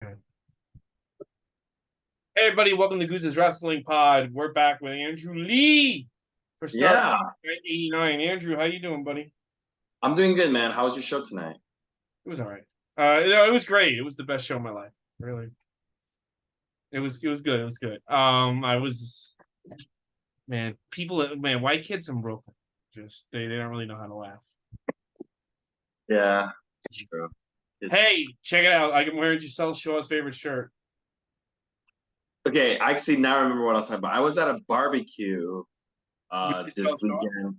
Hey everybody, welcome to Goose's Wrestling Pod. We're back with Andrew Lee for Starrcade Yeah, 89. Andrew, how you doing, buddy? I'm doing good, man. How was your show tonight? It was all right. It was great. It was the best show of my life. Really, it was good. It was good. I was man, white kids in Brooklyn, just they don't really know how to laugh. Yeah, true. Hey, check it out! I'm wearing Giselle Shaw's favorite shirt. Okay, I actually now remember what I was talking about. I was at a barbecue With this Giselle Shaw? weekend,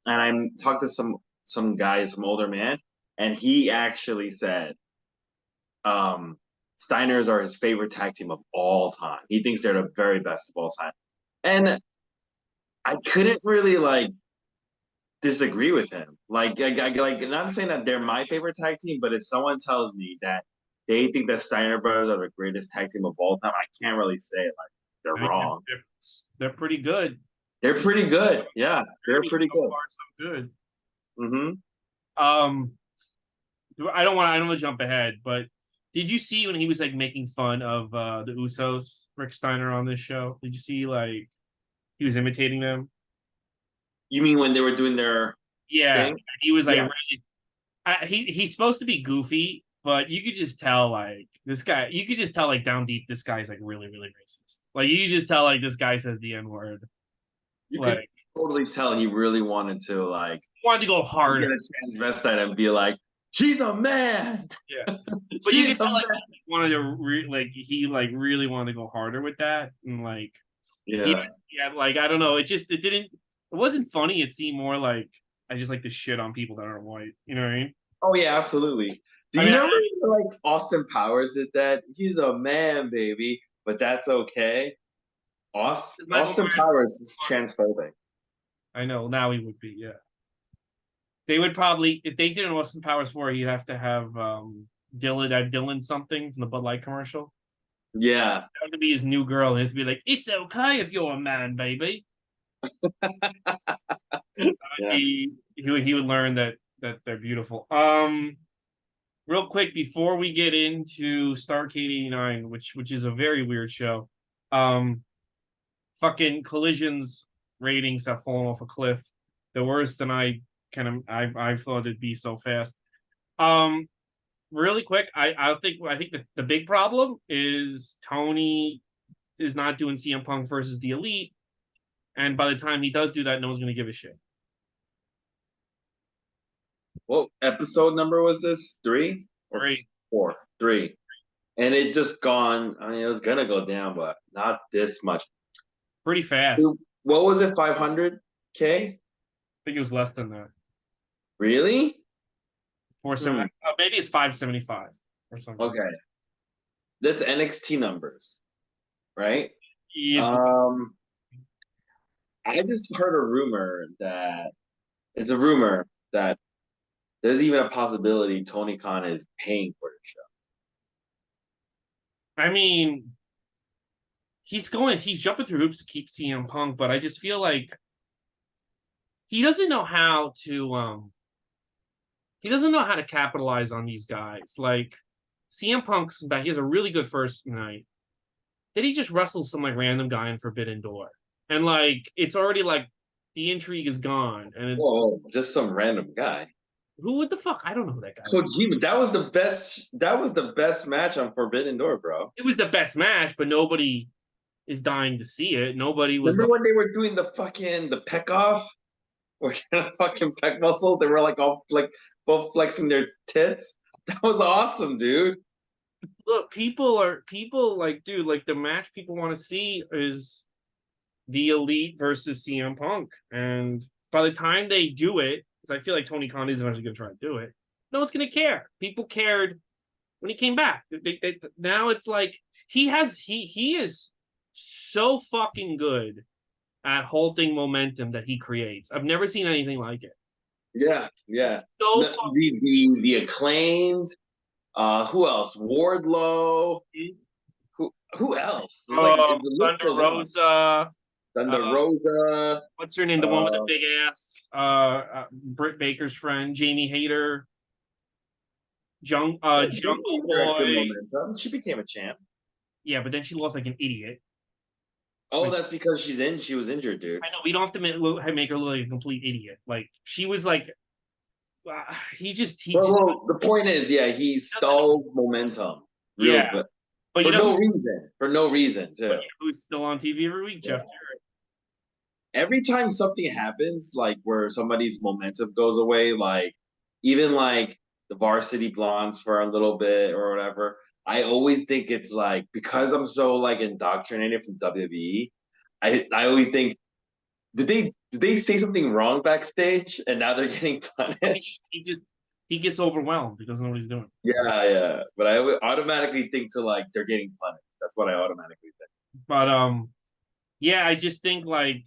and I talked to some guys, some older man, and he actually said um Steiners are his favorite tag team of all time. He thinks they're the very best of all time. And I couldn't really disagree with him. Like not saying that they're my favorite tag team, but if someone tells me that they think that Steiner Brothers are the greatest tag team of all time, I can't really say like they're I mean, wrong. they're pretty good. They're pretty good. Yeah, they're Journey pretty so good. far, so good. Mm-hmm. Um, I don't want to jump ahead, but did you see when he was like making fun of the Usos, Rick Steiner on this show? Did you see like he was imitating them? You mean when they were doing their Yeah, thing? he was like Yeah. really. He's supposed to be goofy, but you could just tell like this guy. You could just tell like down deep this guy's like really really racist. Like you could just tell like this guy says the N word. You could Like totally tell he really wanted to wanted to go get harder. a transvestite and be like, she's a man. Yeah, but you She's could a tell like man. he wanted to like he like really wanted to go harder with that and like he Yeah. yeah like I don't know it wasn't funny. It seemed more like I just like to shit on people that aren't white. You know what I mean? Oh yeah, absolutely. Do I you mean, remember like Austin Powers did that? He's a man, baby, but that's okay. Michael Austin Myers. Powers is transphobic. I know now he would be. Yeah, they would probably if they did an Austin Powers 4, he'd have to have Dylan something from the Bud Light commercial. Yeah, That would be his new girl, and it'd be like, "It's okay if you're a man, baby." yeah. He would learn that they're beautiful. Real quick before we get into Starrcade 89, which is a very weird show. Um, fucking Collision's ratings have fallen off a cliff. The worse than I thought it'd be so fast. Um, really quick, I think the big problem is Tony is not doing CM Punk versus the Elite, and by the time he does do that, no one's gonna give a shit. What episode number was this? Three or Great, four? Three. And it just gone. I mean, it was gonna go down, but not this much. pretty fast. What was it? 500K? I think it was less than that. Really? 470. Hmm. Maybe it's 575 or something. Okay, that's NXT numbers, right? It's Um, I just heard a rumor that it's a rumor that there's even a possibility Tony Khan is paying for the show. I mean, he's jumping through hoops to keep CM Punk, but I just feel like he doesn't know how to he doesn't know how to capitalize on these guys. Like CM Punk's back, he has a really good first night. Then he just wrestles some like random guy in Forbidden Door. And like it's already like the intrigue is gone. And it's Whoa, just some random guy. who what the fuck? I don't know who that guy is. Kojima, that was the best. That was the best match on Forbidden Door, bro. It was the best match, but nobody is dying to see it. Nobody was Remember like when they were doing the peck off, or fucking peck muscles? They were like all like both flexing their tits. That was awesome, dude. look, people like, dude, like the match people want to see is the Elite versus CM Punk. And by the time they do it, because I feel like Tony Khan is eventually going to try to do it, no one's going to care. People cared when he came back. Now it's like he is so fucking good at halting momentum that he creates. I've never seen anything like it. Yeah, yeah. So The fucking the acclaimed. Who else? Wardlow. Who else? It's like the list Thunder goes on. Rosa. Thunder Uh, Rosa. what's her name? The one with the Uh, big ass. Britt Baker's friend, Jamie Hayter. Jungle They're at good Boy. momentum. She became a champ. Yeah, but then she lost like an idiot. Oh, Like that's because she's in. She was injured, dude. I know we don't have to make her look like a complete idiot. Like she was like he just Well, the point is, yeah, he doesn't. stalled momentum real Yeah, bit but for no reason. For no reason, you too. know who's still on TV every week? Yeah. Jeff. Every time something happens, like where somebody's momentum goes away, like even like the Varsity Blondes for a little bit or whatever, I always think it's like because I'm so like indoctrinated from WWE, I always think did they say something wrong backstage and now they're getting punished? He gets overwhelmed. He doesn't know what he's doing. Yeah, yeah. But I would automatically think to like they're getting punished. That's what I automatically think. But yeah, I just think like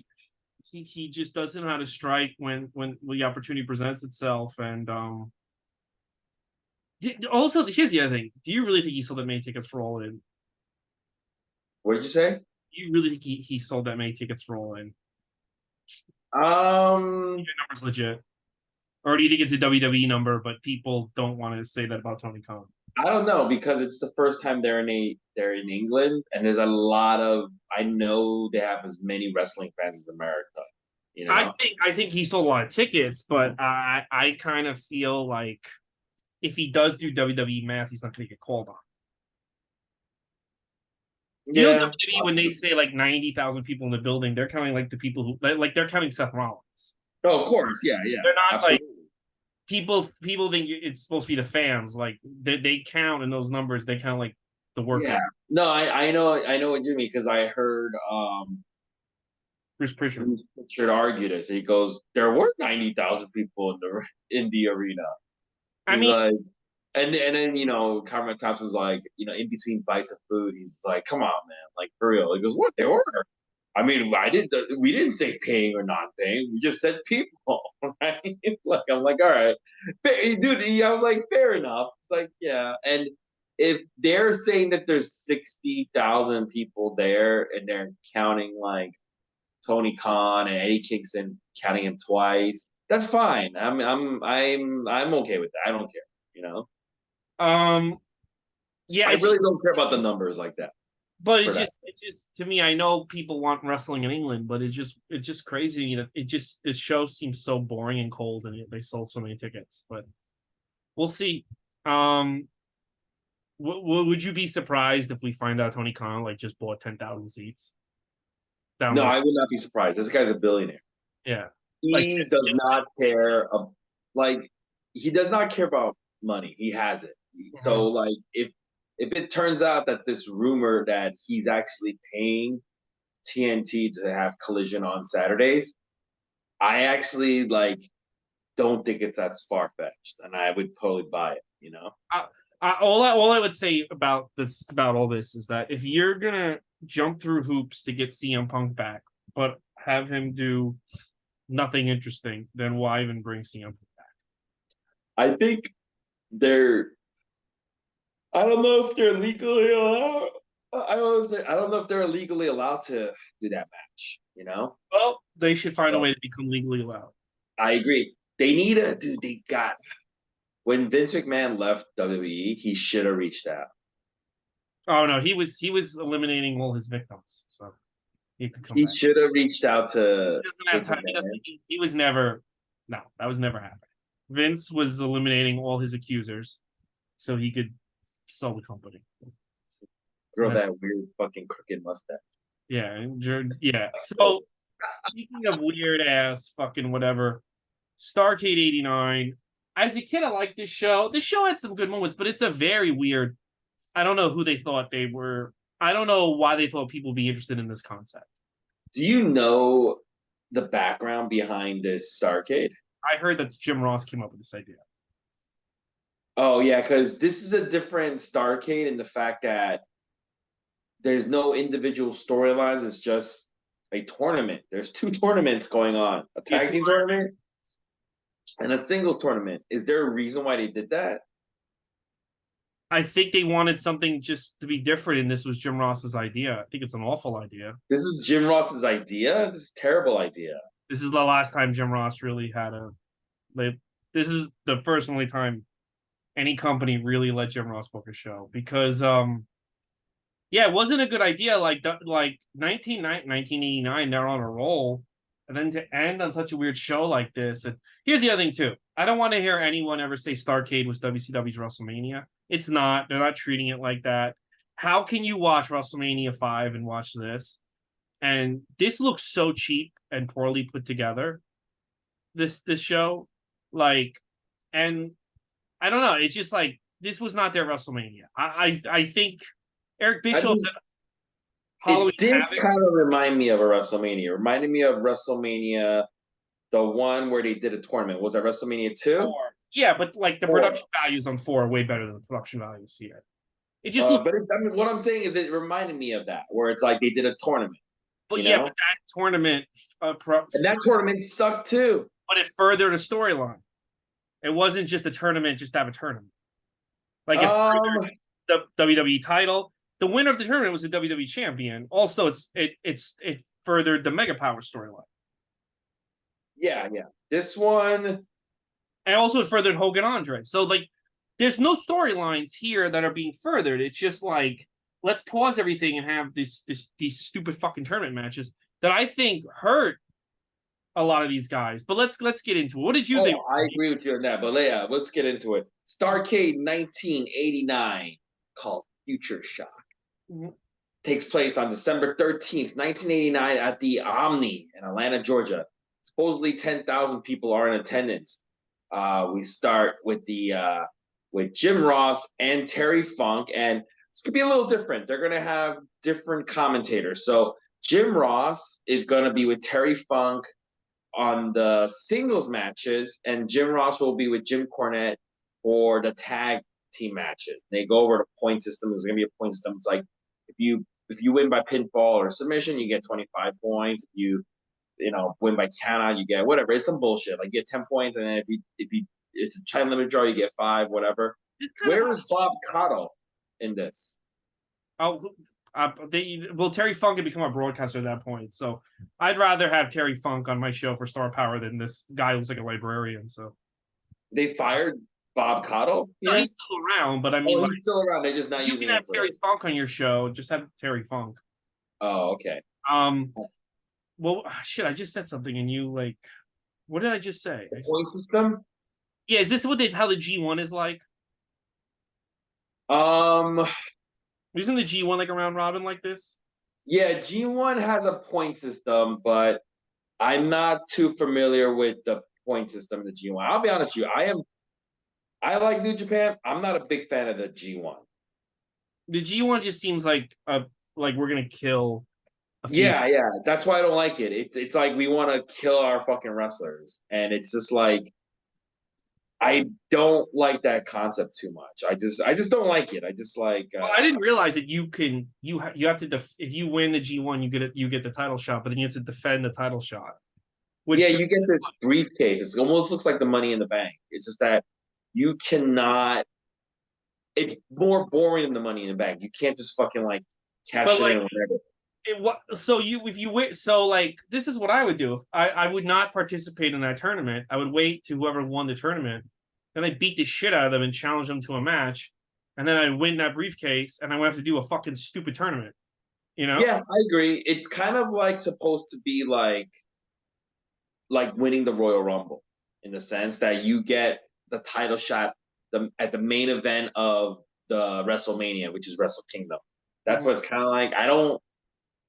he just doesn't know how to strike when the opportunity presents itself. And also here's the other thing: do you really think he sold that many tickets for All In? What did you say? Do you really think he sold that many tickets for All In? Um, Your number's legit, or do you think it's a WWE number, but people don't want to say that about Tony Khan? I don't know because it's the first time they're in England, and there's a lot of I know they have as many wrestling fans as America. You know? I think he sold a lot of tickets, but I kind of feel like if he does do WWE math, he's not going to get called on. You know Yeah. WWE when they say like 90,000 people in the building, they're counting like the people who like they're counting Seth Rollins. Oh, of course. Yeah, yeah. They're not like Absolutely. people think it's supposed to be the fans. Like they count in those numbers. They count like the Yeah. workout. No, I know what you mean because I heard Bruce Prichard. Bruce Richard argue this. He goes, there were 90,000 people in the arena. I He's mean, like, and then Cameron Thompson's like, in between bites of food, he's like, come on, man, like for real. He goes, what they were? I mean, we didn't say paying or not paying. We just said people, right? Like I'm like, all right, dude. I was like, fair enough. Like, yeah. And if they're saying that there's 60,000 people there and they're counting like Tony Khan and Eddie Kingston counting him twice, that's fine. I'm okay with that. I don't care. You know, um, yeah, I really don't care about the numbers like that but for that. it's just to me. I know people want wrestling in England, but it's just crazy that this show seems so boring and cold, and they sold so many tickets. But we'll see. Um, would you be surprised if we find out Tony Khan like just bought 10,000 seats? No, Download. I would not be surprised. This guy's a billionaire. Yeah. Like He just does not care. Like he does not care about money. He has it. So like if it turns out that this rumor that he's actually paying TNT to have Collision on Saturdays, I actually like don't think it's that far fetched, and I would totally buy it. You know. all I would say about all this is that if you're gonna jump through hoops to get CM Punk back, but have him do nothing interesting, then why even bring CM Punk back? I think they're. I don't know if they're legally allowed. I don't know if they're legally allowed to do that match. You know. Well, they should find a So way to become legally allowed. I agree. They need a dude. They got when Vince McMahon left WWE, he should have reached out. Oh no, he was eliminating all his victims, so he could come He back. should have reached out He to doesn't have Vince time. McMahon. He was never. No, that was never happening. Vince was eliminating all his accusers, so he could sell the company. Grow that weird fucking crooked mustache. Yeah, yeah. So speaking of weird ass fucking whatever, Starrcade '89. As a kid, I liked this show. This show had some good moments, but it's a very weird. I don't know who they thought they were. I don't know why they thought people would be interested in this concept. Do you know the background behind this Starcade? I heard that Jim Ross came up with this idea. Oh yeah, because this is a different Starcade in the fact that there's no individual storylines. It's just a tournament. There's two tournaments going on: a Yeah, tag team tournament and a singles tournament. Is there a reason why they did that? I think they wanted something just to be different, and this was Jim Ross's idea. I think it's an awful idea. This is Jim Ross's idea. This is a terrible idea. This is the last time Jim Ross really had a. Like, this is the first and only time any company really let Jim Ross book a show because yeah, it wasn't a good idea. Like 1989, they're on a roll, and then to end on such a weird show like this. And here's the other thing too. I don't want to hear anyone ever say Starrcade was WCW's WrestleMania. It's not. They're not treating it like that. How can you watch WrestleMania 5 and watch this? And this looks so cheap and poorly put together. This show, like, and I don't know. It's just like this was not their WrestleMania. I think Eric I Bischoff mean, said Halloween it did Havoc. kind of remind me of a WrestleMania. It reminded me of WrestleMania, the one where they did a tournament. Was that WrestleMania 2? Yeah, but like the 4. production values on 4 are way better than the production values here. It just looks, I mean, what I'm saying is it reminded me of that, where it's like they did a tournament, but you yeah, but know? that tournament, And that tournament sucked too. but it furthered a storyline. It wasn't just a tournament, just to have a tournament. Like it Um, furthered the WWE title. The winner of the tournament was the WWE champion. Also, it furthered the Mega Power storyline. yeah, yeah. This one, And also it furthered Hogan Andre. So like there's no storylines here that are being furthered. It's just like let's pause everything and have these stupid fucking tournament matches that I think hurt a lot of these guys. But let's get into it. What did you think? I agree with you on that. But yeah, let's get into it. Starrcade 1989, called Future Shock, takes place on December 13th, 1989, at the Omni in Atlanta, Georgia. Supposedly 10,000 people are in attendance. We start with Jim Ross and Terry Funk, and it's gonna be a little different. They're gonna have different commentators. So Jim Ross is gonna be with Terry Funk on the singles matches, and Jim Ross will be with Jim Cornette for the tag team matches. They go over the point system. There's gonna be a point system. It's like if you win by pinfall or submission, you get 25 points. If you win by countout, you get whatever. It's some bullshit. Like you get 10 points, and then if you it's a time limit draw, you get 5, whatever. It's kind of Where is Bob Cottle in this? oh, Terry Funk had become a broadcaster at that point, so I'd rather have Terry Funk on my show for Star Power than this guy who's like a librarian. So They fired Bob Cottle? no, Yeah. he's still around, but I mean, Oh, like he's still around. They're just not you using can him have for Terry this. Funk on your show. Just have Terry Funk. Oh, okay. Um, well, shit, I just said something, and you like, what did I just say? Point system? Yeah, is this how the G1 is like? Um, Isn't the G1 like a round robin like this? yeah, G1 has a point system, but I'm not too familiar with the point system of the G1. I'll be honest with you. I like New Japan. I'm not a big fan of the G1. The G1 just seems like we're gonna kill a few. Yeah, yeah. That's why I don't like it. It's like we want to kill our fucking wrestlers. And it's just like I don't like that concept too much. I just don't like it. I just like Well, I didn't realize that you have to if you win the G1, you get the title shot, but then you have to defend the title shot. yeah, Which you get this briefcase. It almost looks like the Money in the Bank. It's just that you cannot. It's more boring than the Money in the Bank. You can't just fucking like cash but it in like whenever. what so you if you wait so like this is what I would do. I would not participate in that tournament. I would wait to whoever won the tournament, then I beat the shit out of them and challenge them to a match, and then I win that briefcase, and I would have to do a fucking stupid tournament. You know? Yeah, I agree. It's kind of like supposed to be like winning the Royal Rumble in the sense that you get the title shot at the main event of the WrestleMania, which is Wrestle Kingdom. That's what it's kind of like.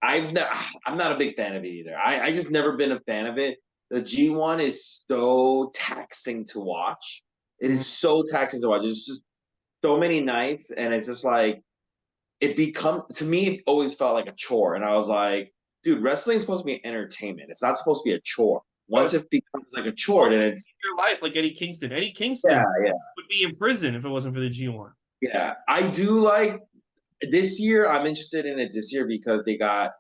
I'm not a big fan of it either. I just never been a fan of it. The G1 is so taxing to watch. It is so taxing to watch. It's just so many nights, and it's just like it become to me. It always felt like a chore, and I was like, dude, wrestling is supposed to be entertainment. It's not supposed to be a chore. Once it becomes like a chore, then it's your life like Eddie Kingston. Eddie yeah, Kingston yeah, would be in prison if it wasn't for the G1. yeah. I do like this year. I'm interested in it this year because they got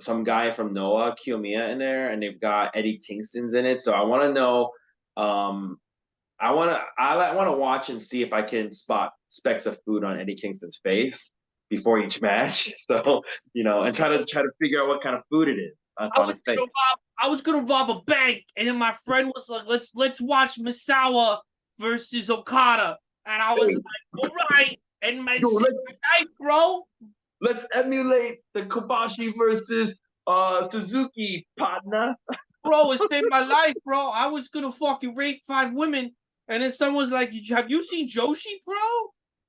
some guy from Noah Kiyomiya in there, and they've got Eddie Kingston's in it. So I want to know. I want to watch and see if I can spot specks of food on Eddie Kingston's face before each match. So and try to figure out what kind of food it is on his face. I was gonna rob a bank, and then my friend was like, "Let's watch Misawa versus Okada." And I was Hey, like, all right. And my yo, life, bro. let's emulate the Kobashi versus Suzuki partner. Bro, it saved my life, bro. I was gonna fucking rape 5 women. And then someone's like, have you seen Joshi, bro?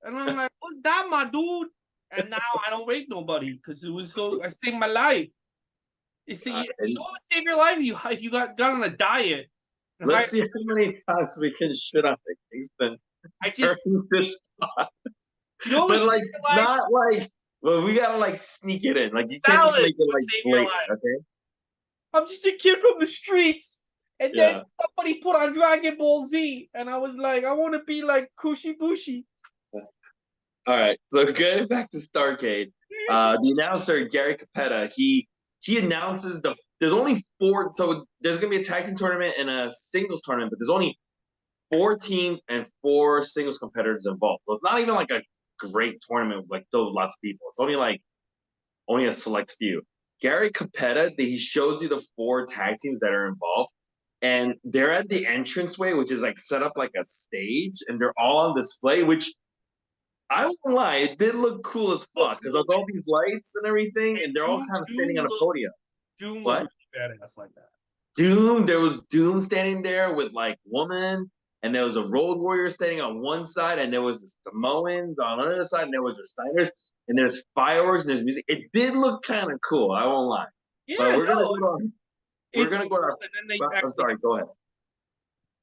And I'm like, what's that, my dude? And now I don't rape nobody because it was so I saved my life. You know what save your life? If you got on a diet and Let's see how many times we can shit on the Kingston I just during this spot. you know what But like saved your life? not like well, we gotta like sneak it in. Like you can't just make Salads it would like save your blatant, life. okay? I'm just a kid from the streets. And then Yeah. somebody put on Dragon Ball Z, and I was like, I want to be like Kushi Bushi. All right. So getting back to Starrcade, the announcer Gary Capetta, he announces there's only four. So there's gonna be a tag team tournament and a singles tournament, but there's only four teams and four singles competitors involved. So it's not even like a great tournament with like those lots of people. It's only like only a select few. Gary Capetta, he shows you the four tag teams that are involved, and they're at the entranceway, which is like set up like a stage, and they're all on display, which I won't lie, it did look cool as Look fuck because cool, there's all these lights and everything, and and they're all kind of standing on a podium. Doom looked But really badass like that. Doom, there was Doom standing there with like woman, and there was a Road Warrior standing on one side, and there was the Samoans on the other side, and there was the Steiners, and there's fireworks and there's music. It did look kind of cool, I won't lie. But Yeah, no, we're it's gonna go cool, to and then they I'm actually sorry, go ahead.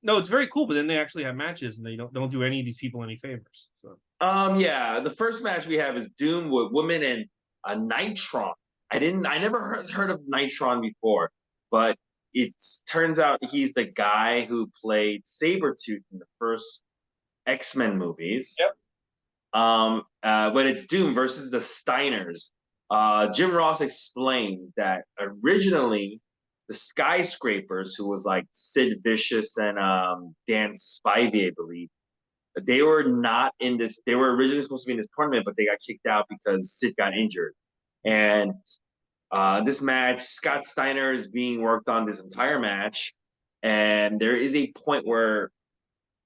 no, it's very cool, but then they actually have matches, and they don't do any of these people any favors. So Yeah, the first match we have is Doom with women and a Nitron. I never heard of Nitron before, but it turns out he's the guy who played Sabretooth in the first X-Men movies. yep. But it's Doom versus the Steiners. Jim Ross explains that originally the Skyscrapers, who was like Sid Vicious and Dan Spivey, I believe, they were not in this. They were originally supposed to be in this tournament, but they got kicked out because Sid got injured. And this match, Scott Steiner is being worked on this entire match, and there is a point where,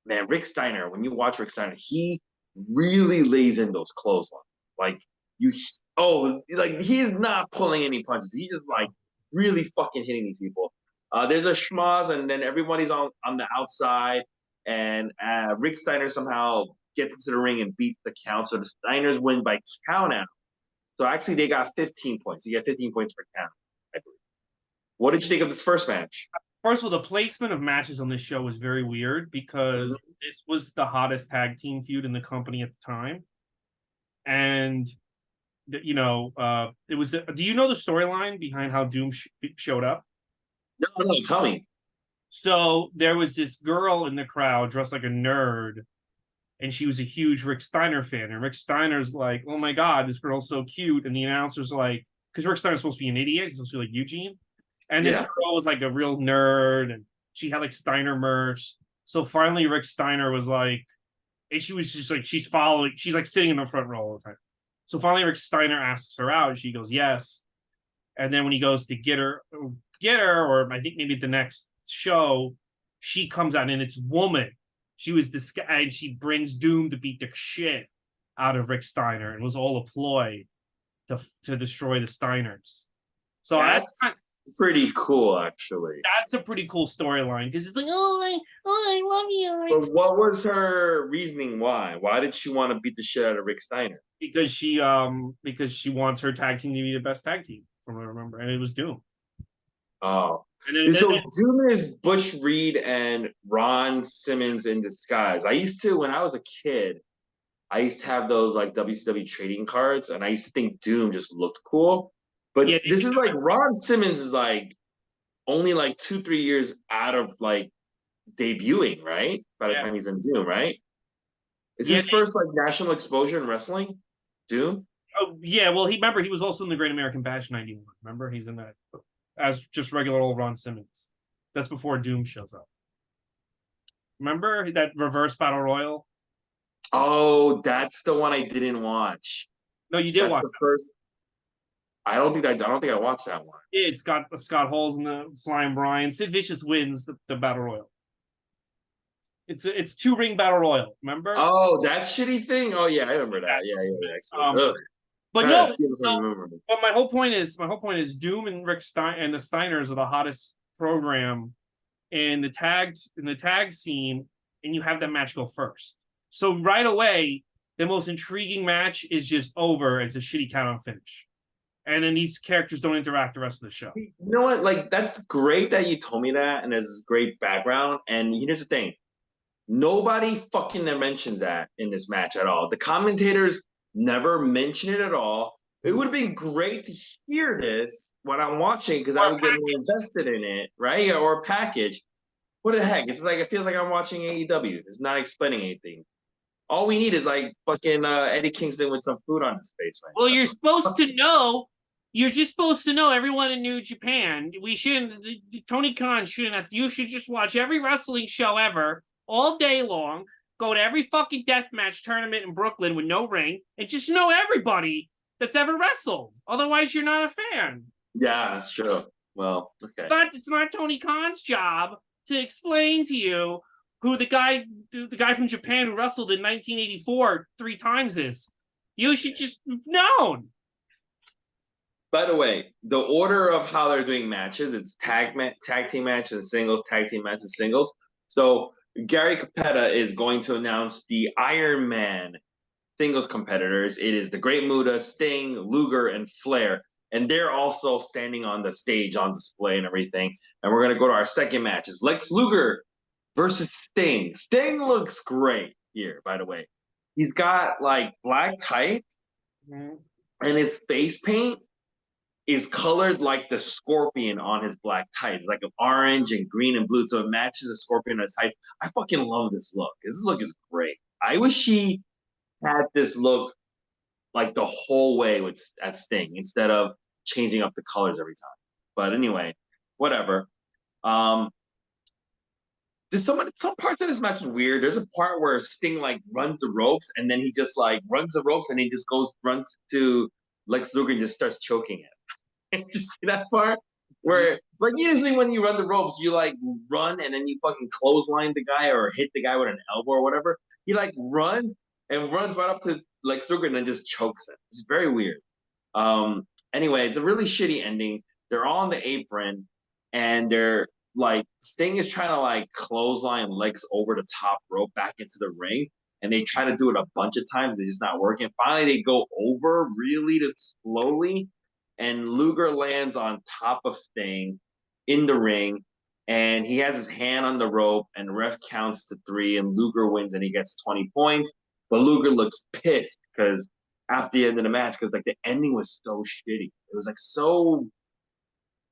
man, Rick Steiner. When you watch Rick Steiner, he really lays in those clotheslines. Like you, like he's not pulling any punches. He's just like really fucking hitting these people. There's a schmoz, and then everybody's on the outside, and Rick Steiner somehow gets into the ring and beats the count. So the Steiners win by count out. So actually, they got 15 points. You get 15 points per count, I believe. What did you think of this first match? First of all, the placement of matches on this show was very weird because this was the hottest tag team feud in the company at the time, and it was. Do you know the storyline behind how Doom showed up? No, no, tell me. So there was this girl in the crowd dressed like a nerd, and she was a huge Rick Steiner fan. And Rick Steiner's like, "Oh my god, this girl's so cute!" And the announcer's like, because Rick Steiner's supposed to be an idiot, he's supposed to be like Eugene, and this Yeah. girl was like a real nerd, and she had like Steiner merch. So finally, Rick Steiner was like, and she was just like, she's like sitting in the front row all the time. So finally, Rick Steiner asks her out, and she goes yes. And then when he goes to get her, or I think maybe the next show, she comes out and it's woman. She was this guy, and she brings Doom to beat the shit out of Rick Steiner, and was all a ploy to destroy the Steiners. So That's pretty cool, actually. that's a pretty cool storyline because it's like, I love you, Rick. But what was her reasoning why? Why did she want to beat the shit out of Rick Steiner? Because she wants her tag team to be the best tag team, from what I remember, and it was Doom. Oh. And then, So Doom is Bush Reed and Ron Simmons in disguise. When I was a kid, I used to have those like WCW trading cards, and I used to think Doom just looked cool. yeah, But this is like Ron Simmons is like only like 2-3 years out of like debuting, right? By the yeah, time he's in Doom, right? It's yeah, his first like national exposure in wrestling. Doom. oh yeah. Well, he was also in the Great American Bash '91. Remember, he's in that as just regular old Ron Simmons. That's before Doom shows up. Remember that reverse battle royal? Oh, that's the one I didn't watch. No, you did That's watch the that. first. I don't think I watched that one. Yeah, it's got Scott Halls and the Flying Brian. Sid Vicious wins the battle royal. It's 2 ring battle royal. Remember? Oh, that shitty thing. Oh yeah, I remember that. Yeah, yeah, yeah. Actually, ugh. But Trying to no. see if I So, remember. but my whole point is Doom and Rick Stein and the Steiners are the hottest program in the tag scene, and you have that match go first. So right away, the most intriguing match is just over as a shitty count out finish, and then these characters don't interact the rest of the show. You know what? Like, that's great that you told me that, and there's this great background. And here's the thing: nobody fucking mentions that in this match at all. The commentators never mention it at all. It would have been great to hear this when I'm watching because I Or a would get more package. invested in it, right? Or a package. What the heck? It's like it feels like I'm watching AEW. It's not explaining anything. All we need is like fucking Eddie Kingston with some food on his face right now. Well, That's you're supposed to know. You're just supposed to know everyone in New Japan. We shouldn't. Tony Khan shouldn't have. You should just watch every wrestling show ever all day long. Go to every fucking deathmatch tournament in Brooklyn with no ring, and just know everybody that's ever wrestled. Otherwise, you're not a fan. yeah, that's true. Well, okay. But it's not Tony Khan's job to explain to you who the guy from Japan who wrestled in 1984 3 times is. You should just known. By the way, the order of how they're doing matches, it's tag team match and singles, tag team match and singles. So Gary Capetta is going to announce the Iron Man singles competitors. It is the Great Muta, Sting, Luger, and Flair. And they're also standing on the stage on display and everything. And we're going to go to our second match. It's Lex Luger versus Sting. Sting looks great here, by the way. He's got like black tights, and his face paint is colored like the scorpion on his black tights, like an orange and green and blue. So it matches the scorpion on his tights. I fucking love this look. This look is great. I wish he had this look like the whole way with at Sting instead of changing up the colors every time. But anyway, whatever. There's some parts of this match is weird. There's a part where Sting like runs the ropes and then he just like runs the ropes and he just runs to Lex Luger and just starts choking it. Just see that part where like usually when you run the ropes, you like run and then you fucking clothesline the guy or hit the guy with an elbow or whatever. He like runs and runs right up to Lex Luger and then just chokes him. It's very weird. Anyway, it's a really shitty ending. They're all on the apron and they're like Sting is trying to like clothesline Lex over the top rope back into the ring. And they try to do it a bunch of times. They're just not working. Finally, they go over really slowly and Luger lands on top of Sting in the ring, and he has his hand on the rope, and ref counts to 3, and Luger wins, and he gets 20 points. But Luger looks pissed because after the end of the match, because like the ending was so shitty. It was like so.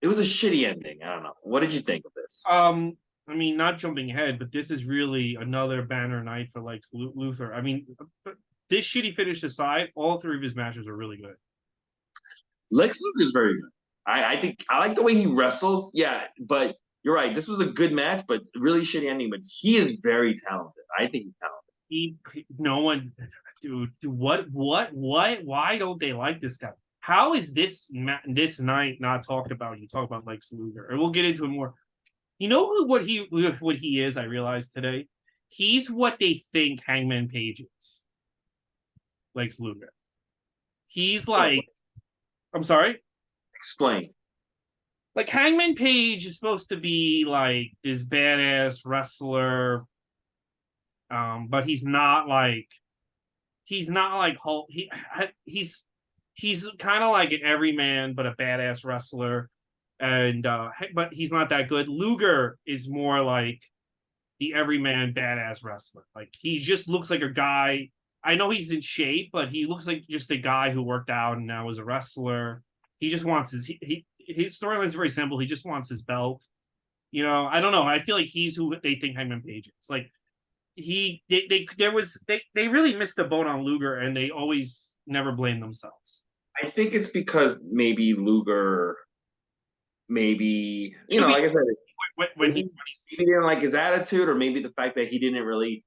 It was a shitty ending. I don't know. What did you think of this? I mean, not jumping ahead, but this is really another banner night for Lex Luthor. I mean, this shitty finish aside, all 3 of his matches are really good. Lex Luger is very good. I think I like the way he wrestles. Yeah, but you're right. This was a good match, but really shitty ending. But he is very talented. I think he's talented. No one, dude. What? Why don't they like this guy? How is this night not talked about? You talk about Lex Luger, and we'll get into it more. You know what he is? I realized today, he's what they think Hangman Page is. Lex Luger. He's like, I'm sorry. Explain. Like Hangman Page is supposed to be like this badass wrestler, but he's not like Hulk. He's kind of like an everyman, but a badass wrestler, and but he's not that good. Luger is more like the everyman badass wrestler. Like he just looks like a guy. I know he's in shape, but he looks like just a guy who worked out and now is a wrestler. He just wants his storyline is very simple. He just wants his belt. You know, I don't know. I feel like he's who they think Hangman Page is. Like they really missed the boat on Luger, and they always never blame themselves. I think it's because maybe Luger, maybe like I said, when he didn't like his attitude, or maybe the fact that he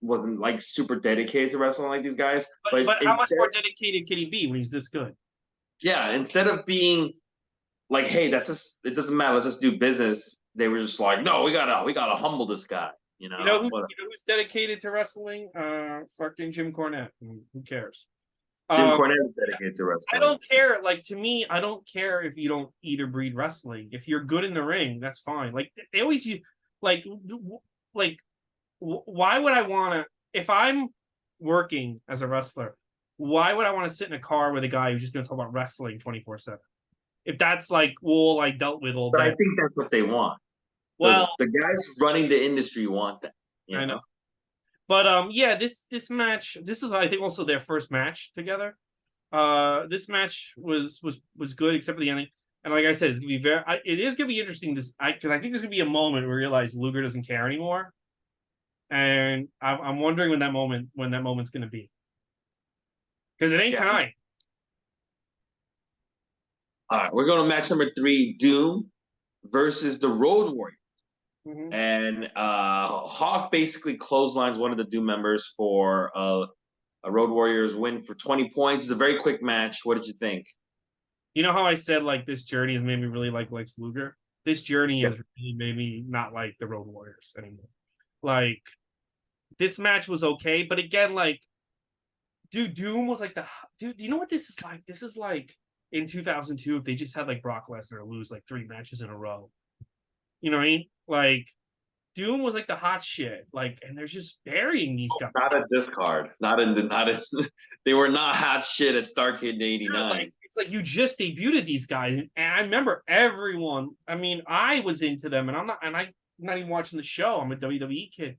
wasn't like super dedicated to wrestling like these guys. But how much more dedicated can he be when he's this good? Yeah, instead of being like, hey, it doesn't matter, let's just do business. They were just like, no, we gotta humble this guy. You You know know who's what? you know who's dedicated to wrestling? Fucking Jim Cornette. Who cares? Jim Um, Cornette is dedicated to I wrestling. don't care. Like to me, I don't care if you don't eat or breed wrestling. If you're good in the ring, that's fine. Like they always use like like why would I want to if I'm working as a wrestler? Why would I want to sit in a car with a guy who's just going to talk about wrestling 24/7? If that's like all I dealt with all But I day. think that's what they want. Well, The guys running the industry want that. You I know. know. But yeah, this match, this is I think also their first match together. This match was good except for the ending. And like I said, it's gonna be it is gonna be interesting this because I think there's gonna be a moment where we realize Luger doesn't care anymore, and I'm wondering when that moment's gonna be because it ain't Yeah. tonight. All right, we're going to match number 3, Doom versus the Road Warrior. Mm-hmm. And Hawk basically clotheslines one of the Doom members for a Road Warriors win for 20 points. It's a very quick match. What did you think? You know how I said like this journey has made me really like Lex Luger. This journey Yeah. has really made me not like the Road Warriors anymore. Like this match was okay, but again, like dude, Doom was like the dude. Do you know what this is like? This is like in 2002 if they just had like Brock Lesnar lose like 3 matches in a row. You know what I mean? Like Doom was like the hot shit. Like, and they're just burying these guys. Not at this card. Not in. They were not hot shit at Starrcade in Dude, '89. like it's like you just debuted these guys, and I remember everyone. I mean, I was into them, and I'm not even watching the show. I'm a WWE kid,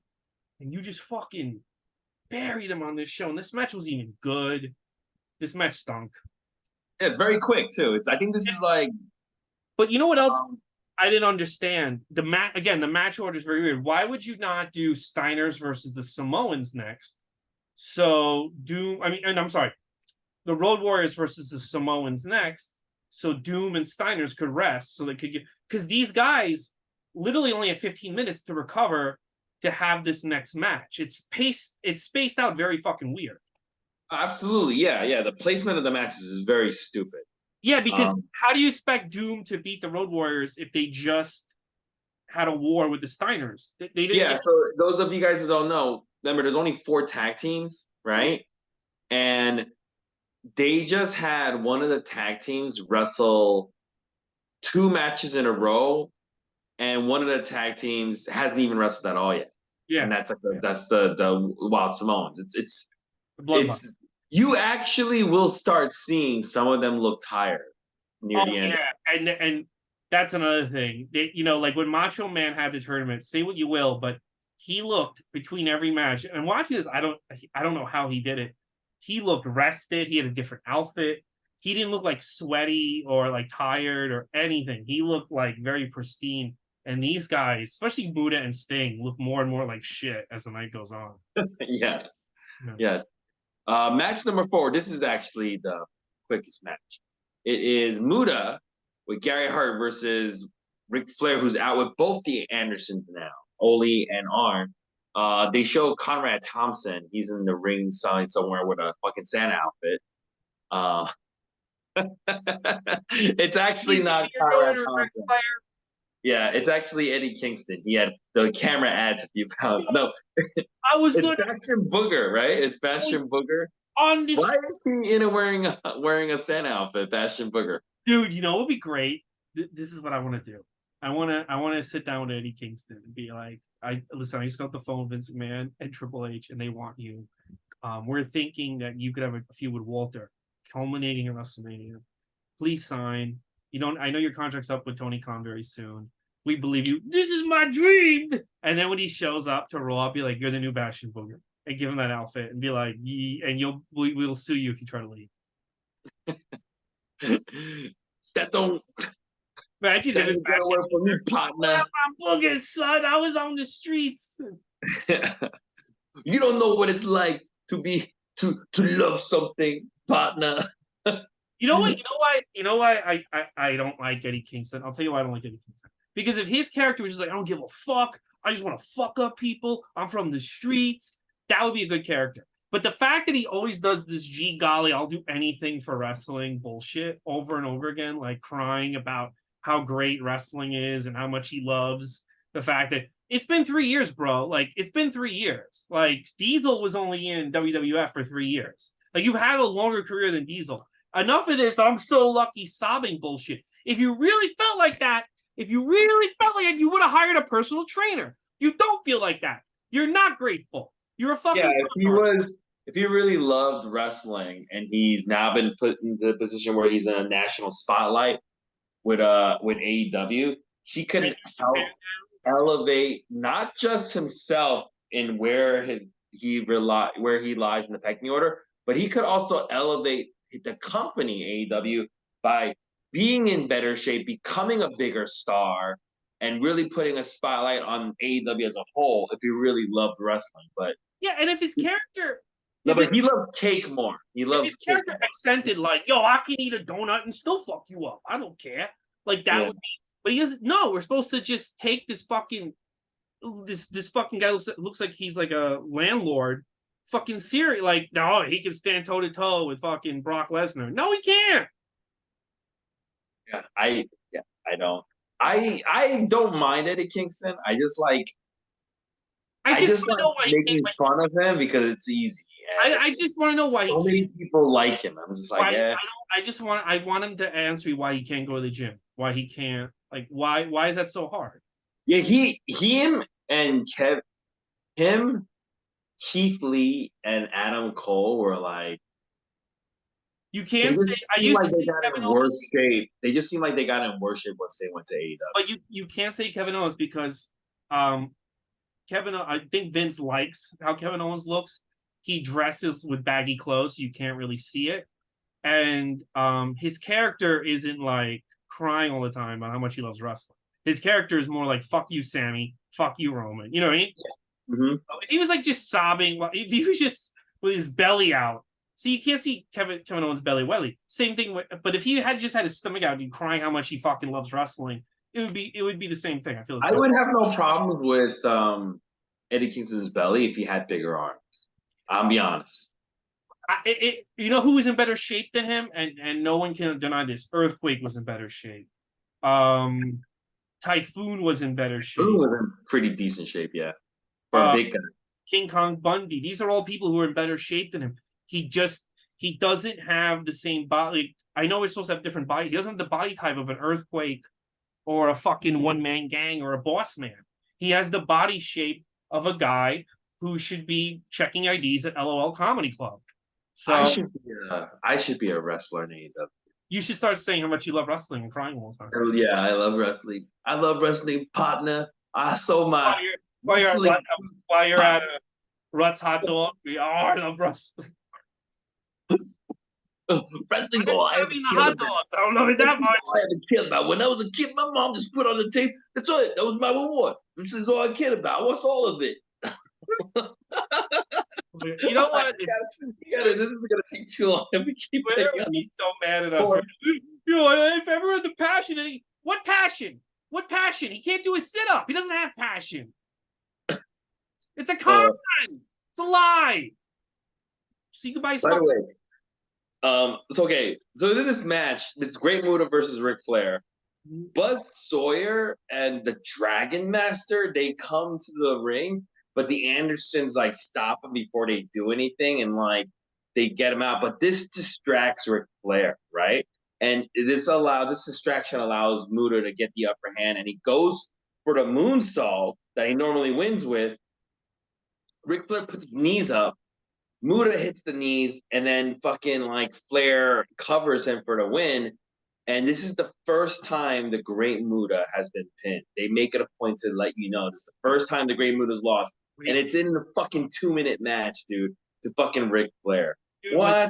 and you just fucking bury them on this show. And this match was even good. This match stunk. Yeah, it's very quick too. I think this is like But you know what else um, I didn't understand? The match order is very weird. Why would you not do Steiners versus the Samoans next? So Doom, I mean, and I'm sorry, the Road Warriors versus the Samoans next. So Doom and Steiners could rest, so they could get because these guys literally only have 15 minutes to recover to have this next match. It's spaced out very fucking weird. absolutely, yeah. The placement of the matches is very stupid. Yeah, because Um, how do you expect Doom to beat the Road Warriors if they just had a war with the Steiners? They didn't yeah, get. so those of you guys who don't know, remember there's only 4 tag teams, right? And they just had one of the tag teams wrestle 2 matches in a row, and one of the tag teams hasn't even wrestled at all yet. And Yeah, that's like yeah, that's the Wild Samoans. the Bloodline. It's you actually will start seeing some of them look tired near Oh the end. yeah, and that's another thing. Like when Macho Man had the tournament. Say what you will, but he looked between every match. And watching this, I don't know how he did it. He looked rested. He had a different outfit. He didn't look like sweaty or like tired or anything. He looked like very pristine. And these guys, especially Buddha and Sting, look more and more like shit as the night goes on. Yes, Yeah. yes. Match number 4. This is actually the quickest match. It is Muda with Gary Hart versus Ric Flair, who's out with both the Andersons now, Ole and Arn. They show Conrad Thompson. He's in the ring side somewhere with a fucking Santa outfit. Uh, it's actually He's the not weirdo Conrad in a Ric Thompson. Flair. Yeah, it's actually Eddie Kingston. He had the camera adds a few pounds. No, I was it's gonna. Bastion Booger, right? It's I Bastion was Booger. on Why this. is he in a wearing a Santa outfit, Bastion Booger? Dude, you know what would be great? This is what I want to do. I want to sit down with Eddie Kingston and be like, I listen, I just got the phone with Vince McMahon and Triple H, and they want you. We're thinking that you could have a feud with Walter, culminating in WrestleMania. Please sign. You don't. I know your contract's up with Tony Khan very soon. We believe you. This is my dream. And then when he shows up to Raw, I'll be like, "You're the new Bastion Booger," and give him that outfit, and be like, "And we'll sue you if you try to leave." that don't Imagine him that as ain't gonna Bastion work for me, Well, partner. I'm Booger, son. I was on the streets. You don't know what it's like to be to love something, partner. You know what? You know why? You know why I don't like Eddie Kingston? I'll tell you why I don't like Eddie Kingston. Because if his character was just like, I don't give a fuck. I just want to fuck up people. I'm from the streets. That would be a good character. But the fact that he always does this G golly, I'll do anything for wrestling bullshit over and over again, like crying about how great wrestling is and how much he loves the fact that It's been 3 years, bro. Like, it's been 3 years. Like, Diesel was only in WWF for 3 years. Like, you've had a longer career than Diesel. Enough of this I'm so lucky sobbing bullshit. If you really felt like that, you would have hired a personal trainer. You don't feel like that. You're not grateful. You're a Yeah, fucking con artist. if he really loved wrestling and he's now been put into the position where he's in a national spotlight with AEW, he And could help elevate not just himself in where he lies in the pecking order, but he could also elevate the company AEW by being in better shape, becoming a bigger star, and really putting a spotlight on AEW as a whole if he really loved wrestling. But yeah, and if his character, no, if his but he loves cake more. He if loves his cake character more. accented like, yo, I can eat a donut and still fuck you up. I don't care. Like that Yeah. would be. But he doesn't. No, we're supposed to just take this fucking this fucking guy looks like he's like a landlord. Fucking serious. Like, no, he can stand toe to toe with fucking Brock Lesnar. No, he can't. I don't mind Eddie Kingston. I I just just want to like know why he can't. making Like, fun of him because it's easy. And I it's just want to know why he so can't. many people like him. I'm just like, Why I yeah. don't. I just want. I want him to answer me why he can't go to the gym. Why he can't. Like, why? Why is that so hard? Yeah, him and him, Keith Lee and Adam Cole were like You they can't say. just I seem used to like they say got Kevin in Owens, worse shape. They just seem like they got in worse shape once they went to AEW. but you can't say Kevin Owens because Kevin. I think Vince likes how Kevin Owens looks. He dresses with baggy clothes, so you can't really see it. And his character isn't like crying all the time about how much he loves wrestling. His character is more like "fuck you, Sammy," "fuck you, Roman." You know what I mean? Mm-hmm. If he was like just sobbing, if he was just with his belly out, see, you can't see Kevin Owens' belly welly. Same thing, but if he had just had his stomach out and crying how much he fucking loves wrestling, it would be the same thing. I feel the I same. would have no problems with Eddie Kingston's belly if he had bigger arms. I'll be honest. You know who was in better shape than him, and no one can deny this. Earthquake was in better shape. Um, Typhoon was in better Boone shape. was in pretty decent shape, yeah, for a Uh, big guy. King Kong Bundy. These are all people who are in better shape than him. He doesn't have the same body. I know we're supposed to have different body. He doesn't have the body type of an Earthquake or a fucking one man gang or a boss man. He has the body shape of a guy who should be checking IDs at LOL Comedy Club. So I should be a wrestler in AEW. you should start saying how much you love wrestling and crying all the time. Oh, yeah, I love wrestling. I love wrestling, partner. I sold my While you're wrestling. while you're at a Ruts hot dog, I love wrestling. Wrestling I'm ball. just having the hot dogs. I don't love it that much. I haven't cared about. When I was a kid, my mom just put on the tape. That's it. That was my reward. This is all I cared about. What's all of it? You know what? This is gonna take too long. We keep Twitter would be so mad at us. Right? You know, if ever had the passion, what passion? What passion? He can't do his sit up. He doesn't have passion. It's a con. It's a lie. See goodbye. By the way, it's okay. So in this match, this Great Muta versus Ric Flair, Buzz Sawyer and the Dragon Master, they come to the ring, but the Andersons like stop them before they do anything, and like they get him out. But this distracts Ric Flair, right? And this distraction allows Muta to get the upper hand, and he goes for the moonsault that he normally wins with. Ric Flair puts his knees up. Muta hits the knees, and then fucking like Flair covers him for the win. And this is the first time the Great Muta has been pinned. They make it a point to let you know this is the first time the Great Muta's lost. And it's in the fucking 2-minute match, dude, to fucking Ric Flair. Dude, what?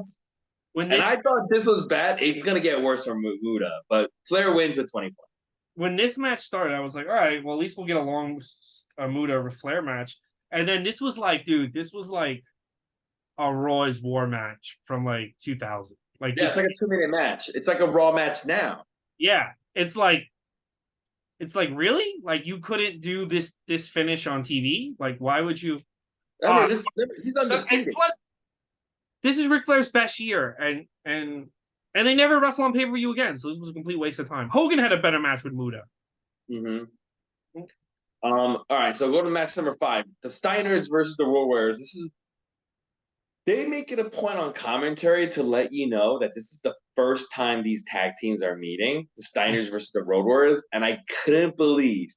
And I thought this was bad. It's going to get worse for Muta, but Flair wins with 20 points. When this match started, I was like, all right, well, at least we'll get a long Muta Flair match. And then this was like, dude, this was like a Raw's War match from like 2000. Like, yeah, it's like a 2-minute match. It's like a Raw match now. Yeah, it's like really, like you couldn't do this finish on TV. Like, why would you? I mean, he's undefeated. This is Ric Flair's best year, and they never wrestle on pay per view again. So this was a complete waste of time. Hogan had a better match with Muta. Mm-hmm. All right, so go to match number 5. The Steiners versus the Road Warriors. They make it a point on commentary to let you know that this is the first time these tag teams are meeting, the Steiners versus the Road Warriors, and I couldn't believe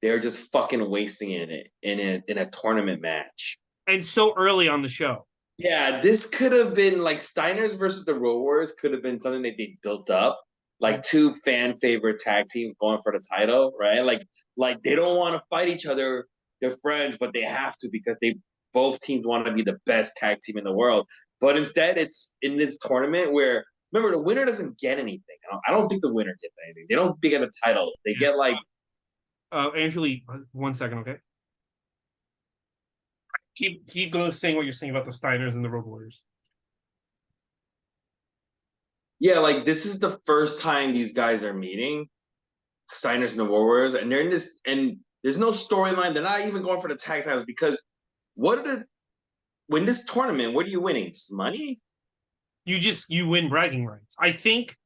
they're just fucking wasting it in a tournament match. And so early on the show. Yeah, this could have been like Steiners versus the Road Warriors could have been something that they built up, like two fan favorite tag teams going for the title, right? Like they don't want to fight each other. They're friends, but they have to because they both teams want to be the best tag team in the world. But instead, it's in this tournament where remember the winner doesn't get anything. I don't think the winner gets anything. They don't get the titles. They Yeah. get like Angeli, 1 second, okay? Keep going saying what you're saying about the Steiners and the Road Warriors. yeah, like this is the first time these guys are meeting Steiners and the Warriors, and they're in this, and there's no storyline. They're not even going for the tag titles because what are the win this tournament? What are you winning? Just money? You win bragging rights. I think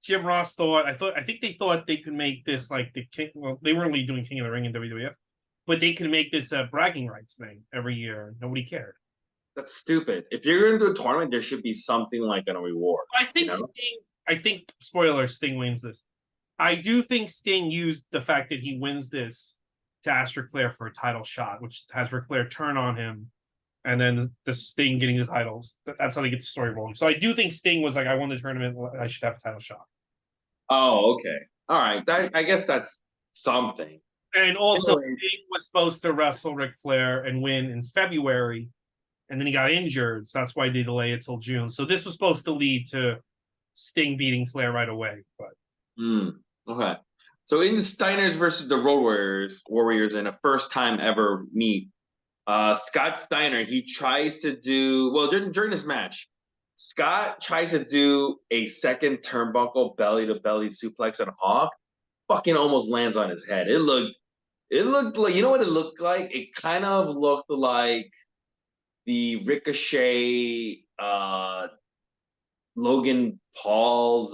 Jim Ross I think they thought they could make this like the king. Well, they weren't really doing King of the Ring in WWF, but they could make this a bragging rights thing every year. Nobody cared. That's stupid. If you're going to do a tournament, there should be something like a reward. I You think know? Sting. I think spoiler: Sting wins this. I do think Sting used the fact that he wins this to ask Ric Flair for a title shot, which has Ric Flair turn on him, and then the Sting getting the titles. That's how they get the story rolling. So I do think Sting was like, I won the tournament, I should have a title shot. Oh, okay. All right. I guess that's something. And also, Anyway, Sting was supposed to wrestle Ric Flair and win in February, and then he got injured. So that's why they delay it till June. So this was supposed to lead to Sting beating Flair right away. But okay. So in the Steiners versus the Road Warriors in a first time ever meet, Scott Steiner, he tries to do well during this match. Scott tries to do a second turnbuckle belly to belly suplex and Hawk. Fucking almost lands on his head. It looked like you know what it looked like? It kind of looked like the Ricochet Logan Paul's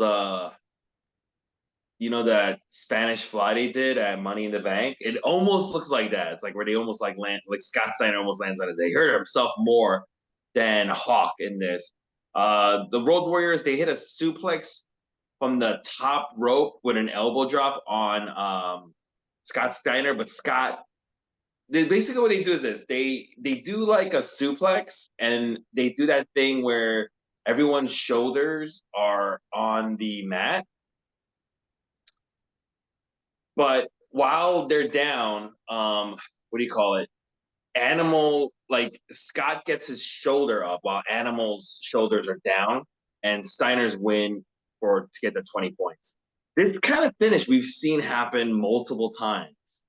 that Spanish fly they did at Money in the Bank. It almost looks like that. It's like where they almost like land, like Scott Steiner almost lands on it. He hurt himself more than Hawk in this. The Road Warriors they hit a suplex from the top rope with an elbow drop on Scott Steiner, but basically what they do is this: they do like a suplex, and they do that thing where everyone's shoulders are on the mat. But while they're down, what do you call it? Animal like Scott gets his shoulder up while Animal's shoulders are down, and Steiner's win to get the 20 points. This kind of finish we've seen happen multiple times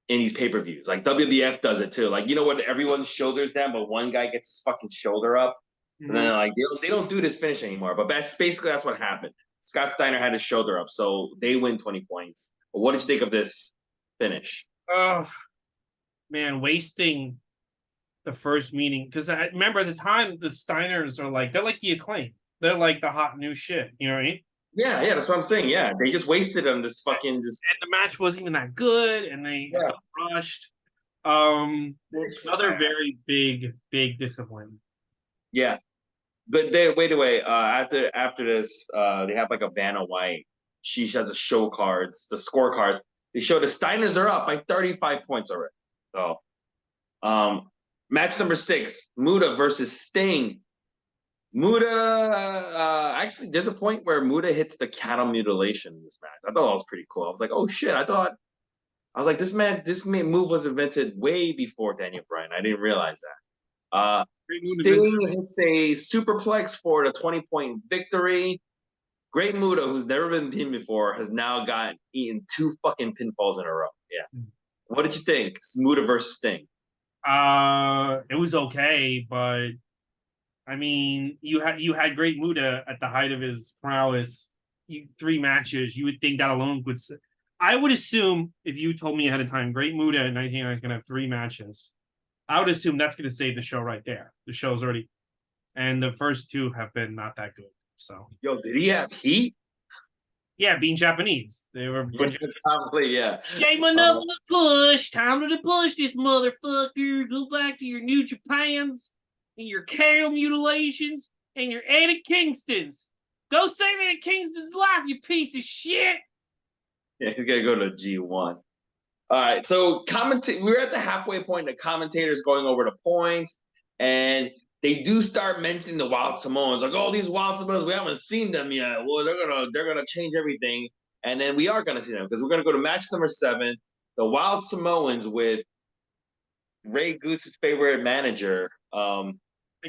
in these pay-per-views. Like WBF does it too. Like what everyone's shoulders down, but one guy gets his fucking shoulder up. And then like they don't do this finish anymore. But that's what happened. Scott Steiner had his shoulder up, so they win 20 points. But what did you think of this finish? oh man, wasting the first meeting because I remember at the time the Steiners are like they're like the Acclaim. They're like the hot new shit. You know what I mean? Yeah, yeah, that's what I'm saying. Yeah, they just wasted on this fucking just. And the match wasn't even that good, and they Yeah, felt rushed. Another very big disappointment. yeah. But they wait away. After this, they have like a Vanna White. She has the show cards, the scorecards. They show the Steiners are up by 35 points already. So, match number 6, Muda versus Sting. Muda, actually, there's a point where Muda hits the cattle mutilation in this match. I thought that was pretty cool. I was like, oh shit! I was like, this move was invented way before Daniel Bryan. I didn't realize that. Sting hits a superplex for the 20-point victory. Great Muda, who's never been pinned before, has now eaten 2 fucking pinfalls in a row. Yeah. What did you think? Muda versus Sting. It was okay, but I mean, you had Great Muda at the height of his prowess. 3 matches. You would think that alone would. I would assume if you told me ahead of time, Great Muda in 1999 is going to have 3 matches. I would assume that's going to save the show right there. The show's already, and the first 2 have been not that good. So Yo, did he have heat? Yeah, being Japanese. They were a Yeah, bunch of probably, yeah. game another push. Time to push this motherfucker. Go back to your New Japans and your cattle mutilations and your Eddie Kingstons. Go save Eddie Kingston's life, you piece of shit. Yeah, he's gonna go to G1. All right, so we're at the halfway point. The commentators going over the points, and they do start mentioning the Wild Samoans. Like, oh, these Wild Samoans, we haven't seen them yet. Well, they're gonna change everything, and then we are gonna see them because we're gonna go to match number 7, the Wild Samoans with Ray Goose's favorite manager. And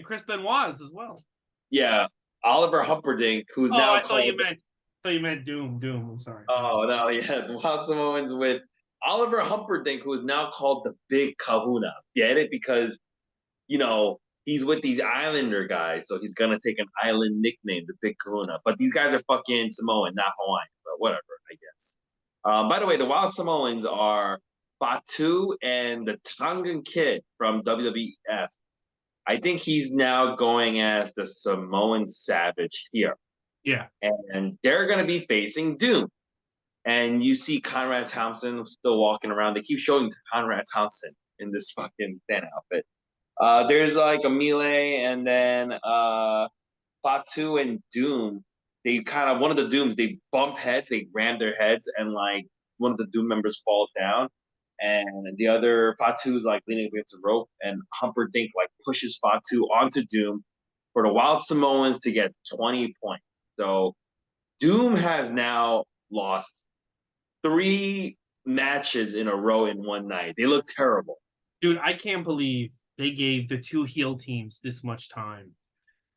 Chris Benoit as well. Yeah, Oliver Humperdinck, who's Oh, now I thought called. you meant. I thought you meant Doom. Doom. I'm sorry. Oh no, yeah, the Wild Samoans with Oliver Humperdinck, who is now called the Big Kahuna. Get it? Because he's with these Islander guys, so he's gonna take an island nickname, the Big Kahuna. But these guys are fucking Samoan, not Hawaiian, but whatever, I guess. By the way, the Wild Samoans are Fatu and the Tongan Kid from WWF. I think he's now going as the Samoan Savage here. Yeah. And they're going to be facing Doom. And you see Conrad Thompson still walking around. They keep showing Conrad Thompson in this fucking Santa outfit. There's like a melee, and then Fatu and Doom. They kind of one of the Dooms. They bump heads. They ram their heads, and like one of the Doom members falls down, and the other Fatu is like leaning against a rope, and Humperdinck like pushes Fatu onto Doom for the Wild Samoans to get 20 points. So Doom has now lost 3 matches in a row in one night. They look terrible. Dude, I can't believe they gave the two heel teams this much time.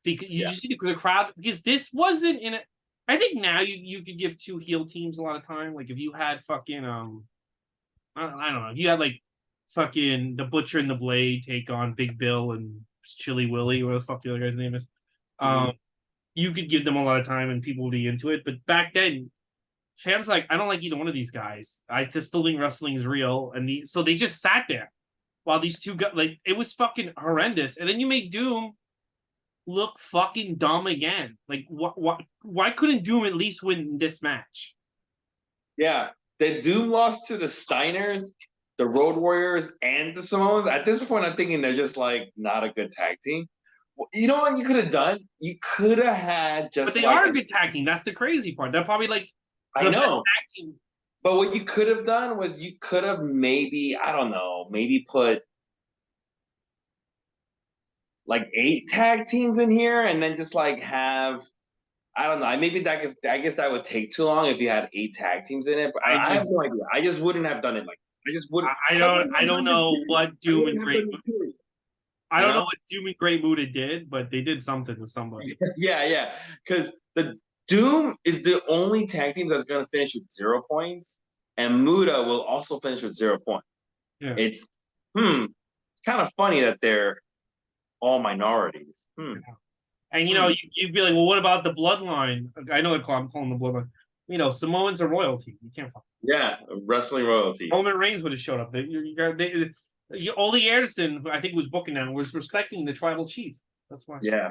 Because you Yeah. just see the crowd, because this wasn't in it. I think now you could give two heel teams a lot of time. Like if you had fucking I don't know, if you had like fucking the Butcher and the Blade take on Big Bill and Chili Willy, what the fuck the other guy's name is. Mm-hmm. You could give them a lot of time and people would be into it. But back then, fans like, I don't like either one of these guys. I just still think wrestling is real, and so they just sat there while these two got like it was fucking horrendous. And then you make Doom look fucking dumb again. Like, why couldn't Doom at least win this match? Yeah, the Doom lost to the Steiners, the Road Warriors, and the Samoans. At this point, I'm thinking they're just like not a good tag team. You know what you could have done? You could have had just. But they like are a good tag team. That's the crazy part. They're probably like I the best know, tag team. but what you could have done was you could have maybe I don't know, maybe put like 8 tag teams in here, and then just like have I don't know. Maybe I guess that would take too long if you had 8 tag teams in it. But I have no idea. I just wouldn't have done it like I just wouldn't. I don't know what Doom and Great. I don't know know what Doom and Great Muta did, but they did something to somebody. Yeah. Because the Doom is the only tag team that's going to finish with 0 points, and Muda will also finish with 0 points. Yeah. It's it's kind of funny that they're all minorities. And you'd be like, well, what about the bloodline? I know I'm calling the bloodline. Samoans are royalty. You can't. Yeah, wrestling royalty. Roman Reigns would have showed up. Ole Anderson, who I think was booking them, was respecting the tribal chief. That's why. Yeah.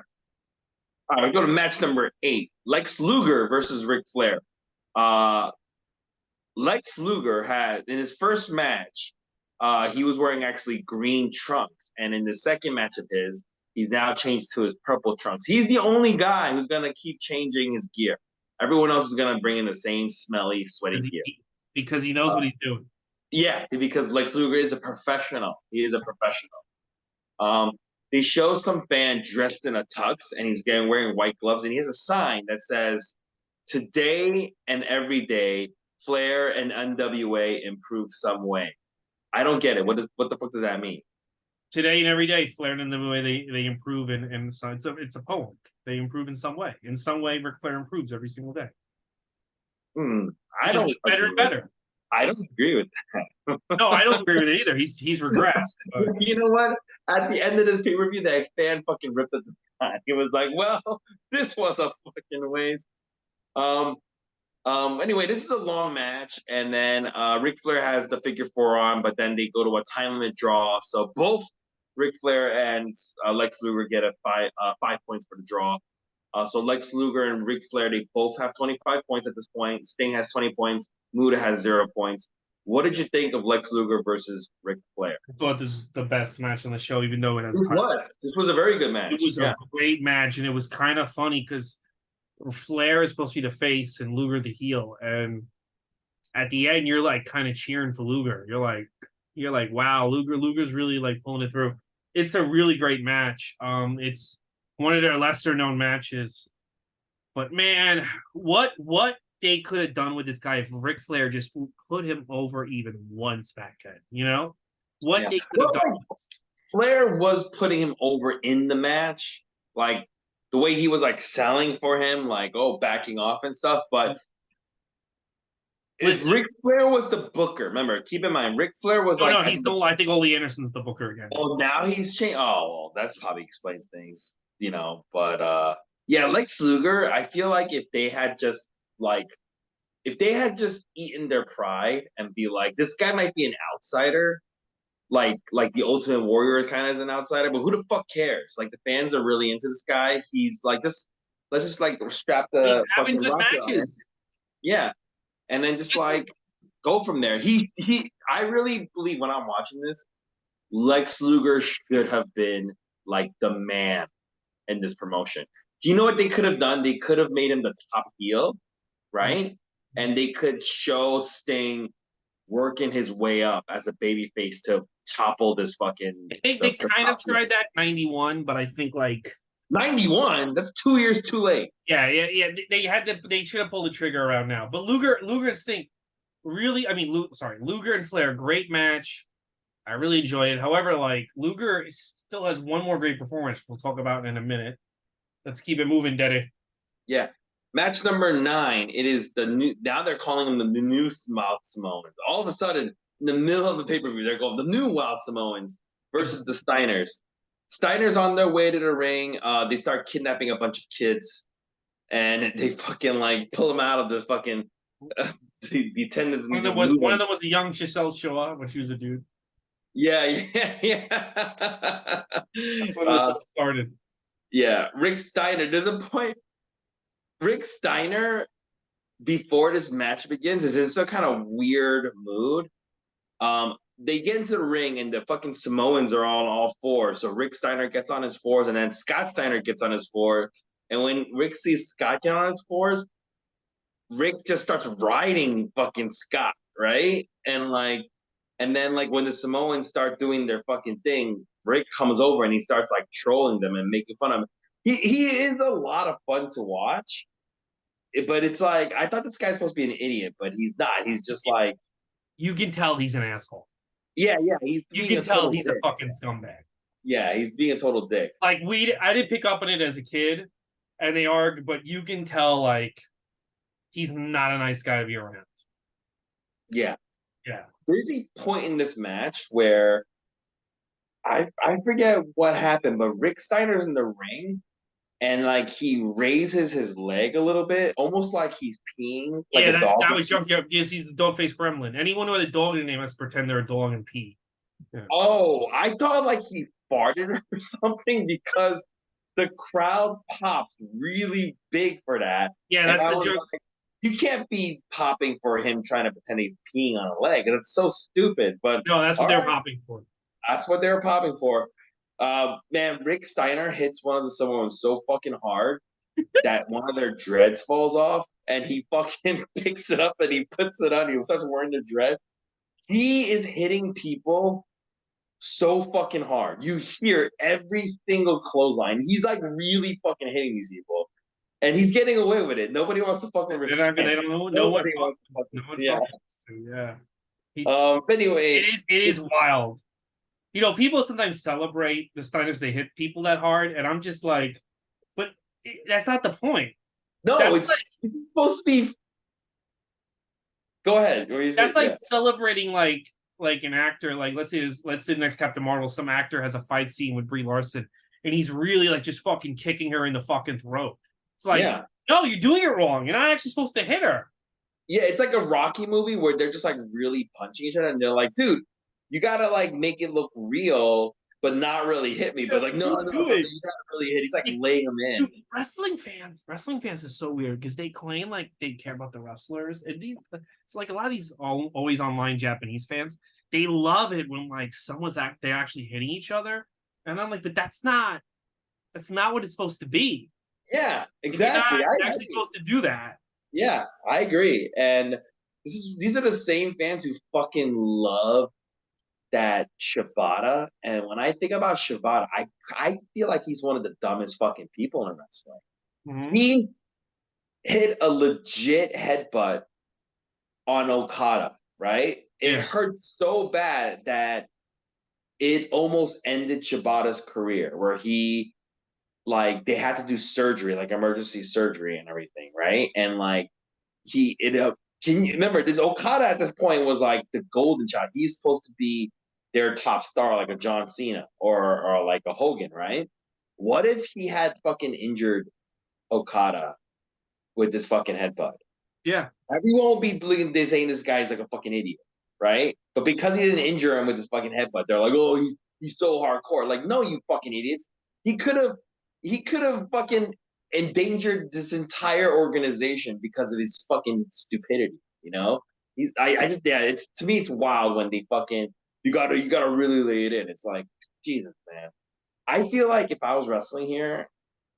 All right, we go to match number 8. Lex Luger versus Ric Flair. Lex Luger had in his first match, he was wearing actually green trunks, and in the second match of his, he's now changed to his purple trunks. He's the only guy who's gonna keep changing his gear. Everyone else is gonna bring in the same smelly, sweaty gear because he knows what he's doing. Yeah, because Lex Luger is a professional. He is a professional. They show some fan dressed in a tux, and he's wearing white gloves, and he has a sign that says, "Today and every day, Flair and NWA improve some way." I don't get it. What the fuck does that mean? Today and every day, Flair and the way they improve, and so it's a poem. They improve in some way. In some way, Ric Flair improves every single day. I don't get better and better. I don't agree with that. No, I don't agree with it either. He's regressed. But... You know what? At the end of this pay per view, that fan fucking ripped at the time. He was like, "Well, this was a fucking waste." Anyway, this is a long match, and then Ric Flair has the figure 4 on, but then they go to a time limit draw. So both Ric Flair and Lex Luger get 5 points for the draw. So Lex Luger and Ric Flair, they both have 25 points at this point. Sting has 20 points. Muda has 0 points. What did you think of Lex Luger versus Ric Flair? I thought this was the best match on the show, even though it has This time. was. This was a very good It match. was a Yeah. great match, and it was kind of funny because Flair is supposed to be the face and Luger the heel, and at the end you're like kind of cheering for Luger. You're like, wow, Luger's really like pulling it through. It's a really great match. It's one of their lesser known matches, but man, what they could have done with this guy if Ric Flair just put him over even once back then, you know? What Yeah. they could Well, have done. Flair was putting him over in the match, like the way he was like selling for him, like backing off and stuff. But if Listen, Ric Flair was the booker, remember, keep in mind, Ric Flair was like no, at he's the still. I think Ole Anderson's the booker again. oh now he's changed. Oh, well, that's probably explains things, you know. But yeah, Lex Luger, I feel like if they had just eaten their pride and be like, this guy might be an outsider, like the Ultimate Warrior kind of is an outsider, but who the fuck cares? Like the fans are really into this guy. He's like just let's just like strap He's the having fucking good rocket on him. matches. Yeah. And then just Just like go from there. He I really believe when I'm watching this, Lex Luger should have been like the man in this promotion. You know what they could have done? They could have made him the top heel, right? And they could show Sting working his way up as a babyface to topple this fucking they kind of tried that 91, but I think like 91. That's 2 years too late. yeah. They should have pulled the trigger around now. But Luger's thing really, I mean, Luger and Flair, great match. I really enjoyed it. However, like Luger still has one more great performance we'll talk about in a minute. Let's keep it moving, Daddy. Yeah. Match number 9. It is the new. Now they're calling him the new Wild Samoans. All of a sudden, in the middle of the pay per view, they're going the new Wild Samoans versus the Steiners. Steiners on their way to the ring. They start kidnapping a bunch of kids, and they fucking like pull them out of the fucking the attendants. And One of them was a young Giselle Shoah when she was a dude. Yeah. That's when this all started. Yeah, Rick Steiner. There's a point. Rick Steiner, before this match begins, is in some kind of weird mood. They get into the ring and the fucking Samoans are on all fours. So Rick Steiner gets on his fours and then Scott Steiner gets on his four. And when Rick sees Scott get on his fours, Rick just starts riding fucking Scott, right? And then like when the Samoans start doing their fucking thing, Rick comes over and he starts like trolling them and making fun of them. He is a lot of fun to watch. But it's like I thought this guy's supposed to be an idiot, but he's not. He's just like you can tell he's an asshole. Yeah. You can tell he's a fucking scumbag. Yeah, he's being a total dick. Like I didn't pick up on it as a kid, and they argue, but you can tell like he's not a nice guy to be around. Yeah. Yeah. There's a point in this match where I forget what happened, but Rick Steiner's in the ring and like he raises his leg a little bit, almost like he's peeing. Like yeah, that was Junkyard because he's the dog face gremlin. Anyone with a dog in their name has to pretend they're a dog and pee. Yeah. Oh, I thought like he farted or something because the crowd popped really big for that. Yeah, that's the joke. Like, you can't be popping for him trying to pretend he's peeing on a leg. It's so stupid. But no, that's what they're popping for. That's what they're popping for. Man, Rick Steiner hits one of the Samoans so fucking hard that one of their dreads falls off, and he fucking picks it up and he puts it on. He starts wearing the dread. He is hitting people so fucking hard. You hear every single clothesline. He's like really fucking hitting these people. And he's getting away with it. Nobody wants to fucking respect. They don't know. No one wants to. Yeah. But anyway, it is wild. You know, people sometimes celebrate the Steiners they hit people that hard, and I'm just like, but that's not the point. No, it's supposed to be. Go ahead. That's like celebrating like an actor. Like let's say next Captain Marvel, some actor has a fight scene with Brie Larson, and he's really like just fucking kicking her in the fucking throat. It's like, no, you're doing it wrong. You're not actually supposed to hit her. Yeah, it's like a Rocky movie where they're just like really punching each other, and they're like, dude, you gotta like make it look real. but not really hit me. But like, no, no, Do brother, it. you gotta really hit. He's like It's laying him in. dude, wrestling fans are so weird because they claim like they care about the wrestlers, and these it's like a lot of these always online Japanese fans. They love it when like they're actually hitting each other, and I'm like, but that's not what it's supposed to be. Yeah, Like, you're not exactly. I actually supposed to do that. Yeah, I agree. And these are the same fans who fucking love that Shibata. And when I think about Shibata, I feel like he's one of the dumbest fucking people in wrestling. Mhm. He hit a legit headbutt on Okada, right? It Yeah, hurt so bad that it almost ended Shibata's career, where he like they had to do surgery, like emergency surgery and everything, right? And like he it can you remember this Okada at this point was like the golden child. He's supposed to be their top star, like a John Cena or like a Hogan, right? What if he had fucking injured Okada with this fucking headbutt? yeah. Everyone will be looking this saying this guy's like a fucking idiot, right? But because he didn't injure him with his fucking headbutt, they're like, oh, he's so hardcore. Like, no, you fucking idiots. He could have he could have fucking endangered this entire organization because of his fucking stupidity, you know? I just yeah, it's to me it's wild when they fucking you gotta really lay it in. It's like, Jesus, man. I feel like if I was wrestling here,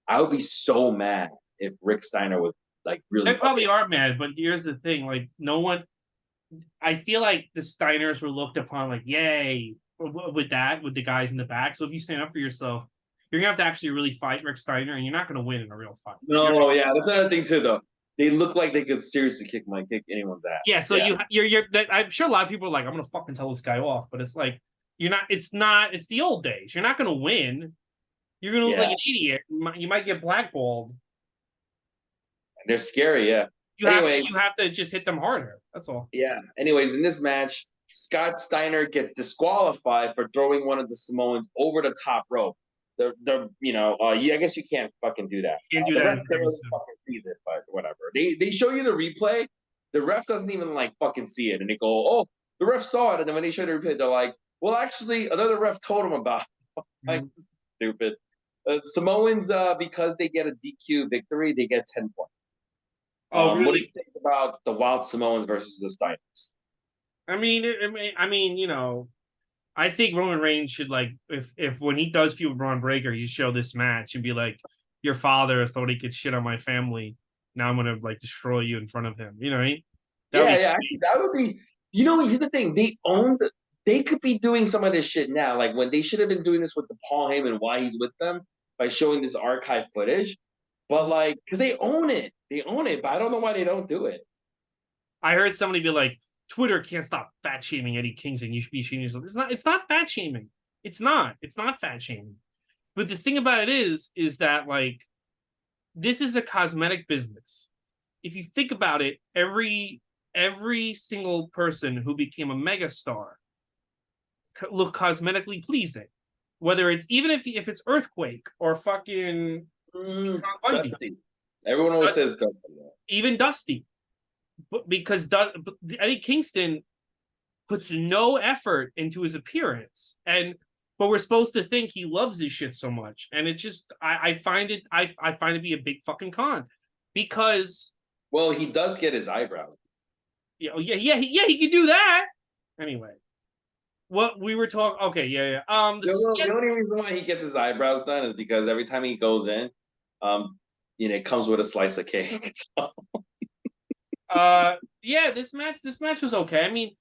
I would be so mad if Rick Steiner was like They really fucking probably are mad, but here's the thing: like, no one. I feel like the Steiners were looked upon like, yay, with that, with the guys in the back. So if you stand up for yourself, you're gonna have to actually really fight Rick Steiner, and you're not gonna win in a real fight. No, yeah, that's another thing too, though. They look like they could seriously kick anyone's ass. Yeah, so Yeah, I'm sure a lot of people are like, I'm gonna fucking tell this guy off, but it's like you're not. It's not. It's the old days. You're not gonna win. You're gonna look like yeah, an idiot. You might get blackballed. they're scary. Yeah. Anyways, You have to just hit them harder. That's all. yeah. Anyways, in this match, Scott Steiner gets disqualified for throwing one of the Samoans over the top rope. Yeah, I guess you can't fucking do that. You can't do The that ref in barely WWE. fucking sees it, but whatever. They show you the replay. The ref doesn't even like fucking see it, and they go, "Oh, the ref saw it." And then when they show the replay, they're like, "Well, actually, another ref told him about it." Like, Mhm. stupid. Samoans, because they get a DQ victory, they get 10 points. Oh, What do you really? think about the Wild Samoans versus the Steiners? You know, I think Roman Reigns should like if when he does feud with Braun Breaker, he should show this match and be like, "Your father thought he could shit on my family. Now I'm gonna like destroy you in front of him." You know what I mean? That would Yeah, be yeah. Actually, that would be. You know, here's the thing. They could be doing some of this shit now. Like when they should have been doing this with the Paul Heyman why he's with them by showing this archive footage. But like, because they own it, But I don't know why they don't do it. I heard somebody be like, Twitter can't stop fat shaming Eddie Kingston. You should be shaming yourself. It's not fat shaming. It's not. It's not fat shaming. But the thing about it is that like this is a cosmetic business. If you think about it, every single person who became a megastar look cosmetically pleasing. Whether it's even if it's Earthquake or fucking Bundy, Dusty. Everyone always says Dusty. even Dusty, because Eddie Kingston puts no effort into his appearance, but we're supposed to think he loves this shit so much, and it just I find it I find it to be a big fucking con because Well, he does get his eyebrows. he can do that anyway. What we were talking, okay, The only reason why he gets his eyebrows done is because every time he goes in, it comes with a slice of cake. So, this match was okay.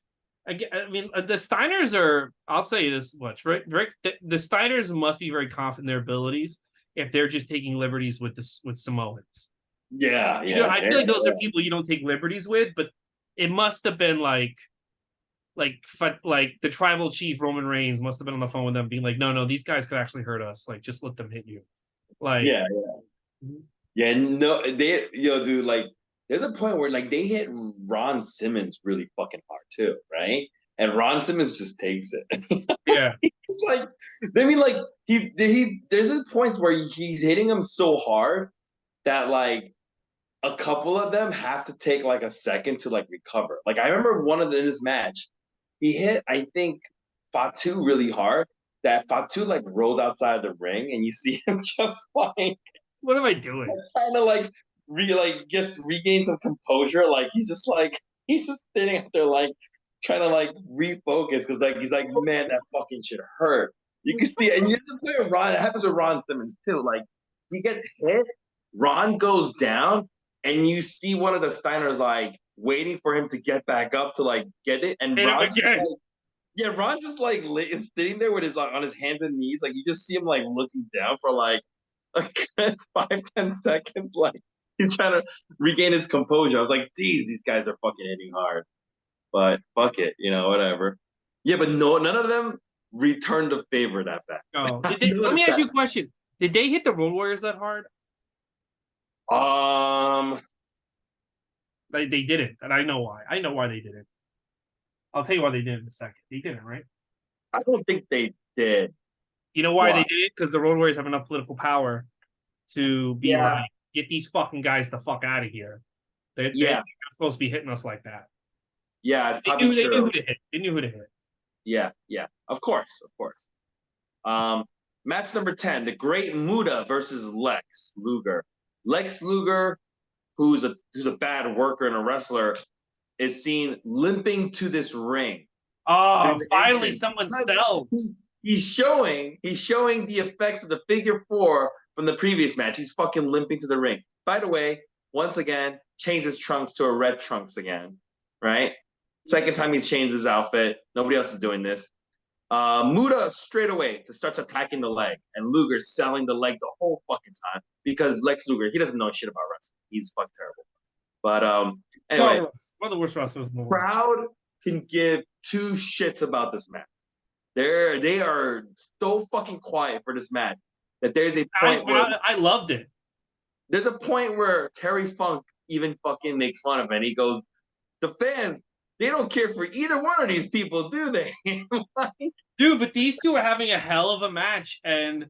The Steiners are. I'll say this much, right? The Steiners must be very confident in their abilities if they're just taking liberties with Samoans. yeah, You know, yeah, I feel like those are people you don't take liberties with, but it must have been like the tribal chief Roman Reigns must have been on the phone with them, being like, no, these guys could actually hurt us. Like, just let them hit you. Like, yeah, yeah. No, dude, like, there's a point where like they hit Ron Simmons really fucking hard too, right? And Ron Simmons just takes it. yeah, It's like, I mean, like there's a point where he's hitting him so hard that like a couple of them have to take like a second to like recover. Like I remember one of them in this match, he hit I think Fatu really hard, that Fatu like rolled outside the ring, and you see him just like What am I doing? trying to like just regain some composure. Like he's just sitting out there like trying to like refocus because like he's like, man, that fucking shit hurt. You can see, and you have to play with Ron. It happens with Ron Simmons too. Like he gets hit, Ron goes down, and you see one of the Steiners like waiting for him to get back up to like get it, and Hit him Ron's just again. like, yeah, Ron just like is sitting there with his like on his hands and knees, like you just see him like looking down for like a good 5-10 seconds, like he's trying to regain his composure. I was like, geez, these guys are fucking hitting hard, but fuck it, whatever. Yeah, but no, none of them returned the favor that Oh, bad. let me ask you a question. Did they hit the Road Warriors that hard? um, They didn't, and I know why. I know why they didn't. I'll tell you why they didn't in a second. They didn't, right? I don't think they did. You know why Why? they did it? Because the Road Warriors have enough political power to be Yeah, like, get these fucking guys the fuck out of here. They're yeah, not supposed to be hitting us like that. yeah. It's They probably knew true. who to hit. They knew who to hit. Yeah, yeah. Of course, of course. Match number 10, the Great Muda versus Lex Luger. Lex Luger, who's a bad worker and a wrestler, is seen limping to this ring Oh, during the finally entrance. someone sells. He's showing the effects of the figure four from the previous match. He's fucking limping to the ring. By the way, once again, changed his trunks to a red trunks again, right? Second time he's changed his outfit. Nobody else is doing this. Muda straight away to starts attacking the leg, and Luger's selling the leg the whole fucking time because Lex Luger, he doesn't know shit about wrestling. He's fucking terrible. But anyway, One of the worst wrestlers in the world. crowd can give two shits about this match. They are so fucking quiet for this match that there's a point where I loved it. there's a point where Terry Funk even fucking makes fun of it. And he goes, "The fans, they don't care for either one of these people, do they?" Like, Dude, but these two are having a hell of a match. And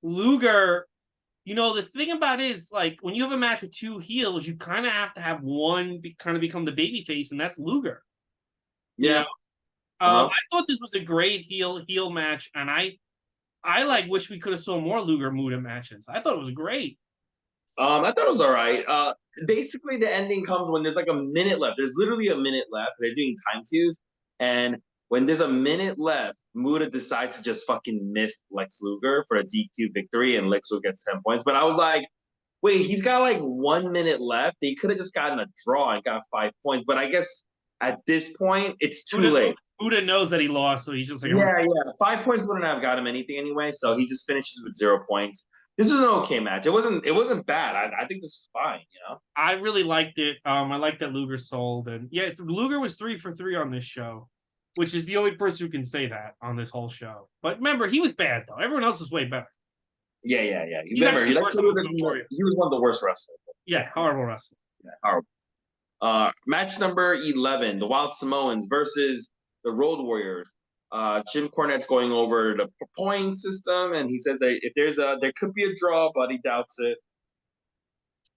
Luger, the thing about it is, like, when you have a match with two heels, you kind of have to have one kind of become the baby face, and that's Luger. yeah. I thought this was a great heel match, and I like wish we could have saw more Luger Muda matches. I thought it was great. I thought it was all right. Basically, the ending comes when there's like a minute left. There's literally a minute left. They're doing time cues, and when there's a minute left, Muda decides to just fucking miss Lex Luger for a DQ victory, and Lex Luger gets 10 points. But I was like, wait, he's got like 1 minute left. They could have just gotten a draw and got 5 points. But I guess at this point, it's too late. Muda knows that he lost, so he's just like, yeah. 5 points wouldn't have got him anything anyway. So he just finishes with 0 points. This was an okay match. It wasn't bad. I think this is fine. I really liked it. I liked that Luger sold, and yeah, Luger was 3 for 3 on this show, which is the only person who can say that on this whole show. But remember, he was bad though. Everyone else was way better. Yeah. Remember, he was one of the worst wrestlers. Yeah, horrible wrestling. Yeah, horrible. Match number 11, the Wild Samoans versus the Road Warriors. Jim Cornette's going over the point system, and he says that if there could be a draw, but he doubts it.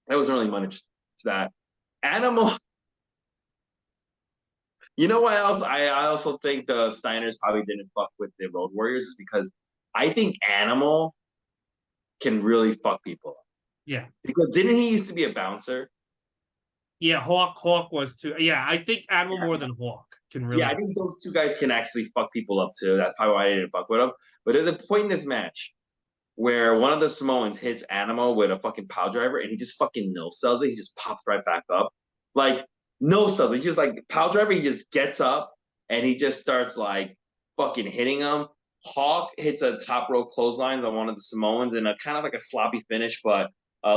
That wasn't really much to that. Animal. You know what else? I also think the Steiners probably didn't fuck with the Road Warriors is because I think Animal can really fuck people up. Yeah. Because didn't he used to be a bouncer? Yeah, Hawk was too. Yeah, I think Animal more than Hawk can really. Yeah, I think those two guys can actually fuck people up too. That's probably why I didn't fuck with them. But there's a point in this match where one of the Samoans hits Animal with a fucking power driver and he just fucking no sells it. He just pops right back up. Like, no sells it. He just like power driver, he just gets up and he just starts like fucking hitting him. Hawk hits a top rope clothesline on one of the Samoans in a kind of like a sloppy finish, but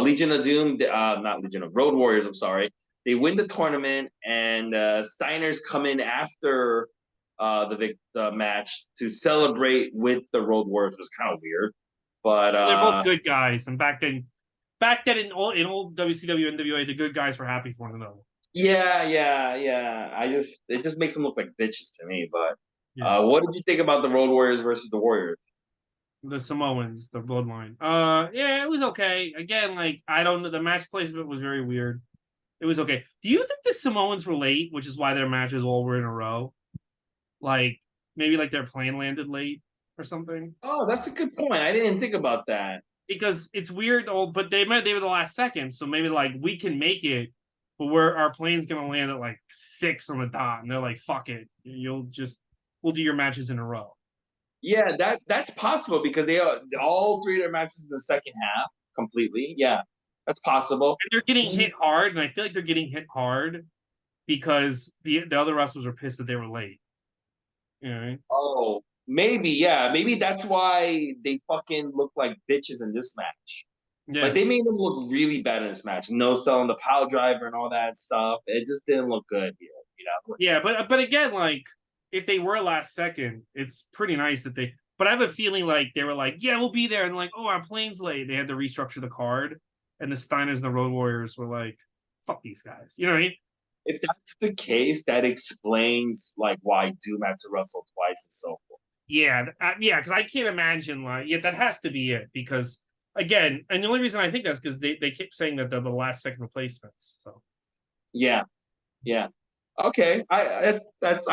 Legion of Doom, not Legion of Road Warriors, I'm sorry. They win the tournament, and Steiners come in after the match to celebrate with the Road Warriors. It was kind of weird, but they're both good guys. And back then in old WCW NWA, the good guys were happy for one another. Yeah. It just makes them look like bitches to me. But what did you think about the Road Warriors versus the Warriors? The Samoans, the bloodline. Yeah, it was okay. Again, like I don't know, the match placement was very weird. It was okay. Do you think the Samoans were late, which is why their matches all were in a row? Like maybe like their plane landed late. or something. Oh, that's a good point. I didn't think about that. Because it's weird. Oh, but they were the last second, so maybe like we can make it, but our plane's gonna land at like 6 on the dot, and they're like, "Fuck it, we'll do your matches in a row." Yeah, that's possible because they are all three of their matches in the second half completely. Yeah, that's possible. And they're getting hit hard, and I feel like they're getting hit hard because the other wrestlers were pissed that they were late. You know what I mean? Oh, maybe, yeah. Maybe that's why they fucking look like bitches in this match. Like Yeah, they made them look really bad in this match. No selling the pile driver and all that stuff. It just didn't look good here, you know. yeah, but again, like if they were last second, it's pretty nice that they. But I have a feeling like they were like, "Yeah, we'll be there," and like, "Oh, our plane's late." They had to restructure the card, and the Steiners and the Road Warriors were like, "Fuck these guys," you know what I mean? If that's the case, that explains like why Doom had to wrestle twice and so forth. Yeah, yeah, because I can't imagine like yeah, that has to be it because again, and the only reason I think that's because they keep saying that they're the last second replacements. So Yeah, yeah. Okay, I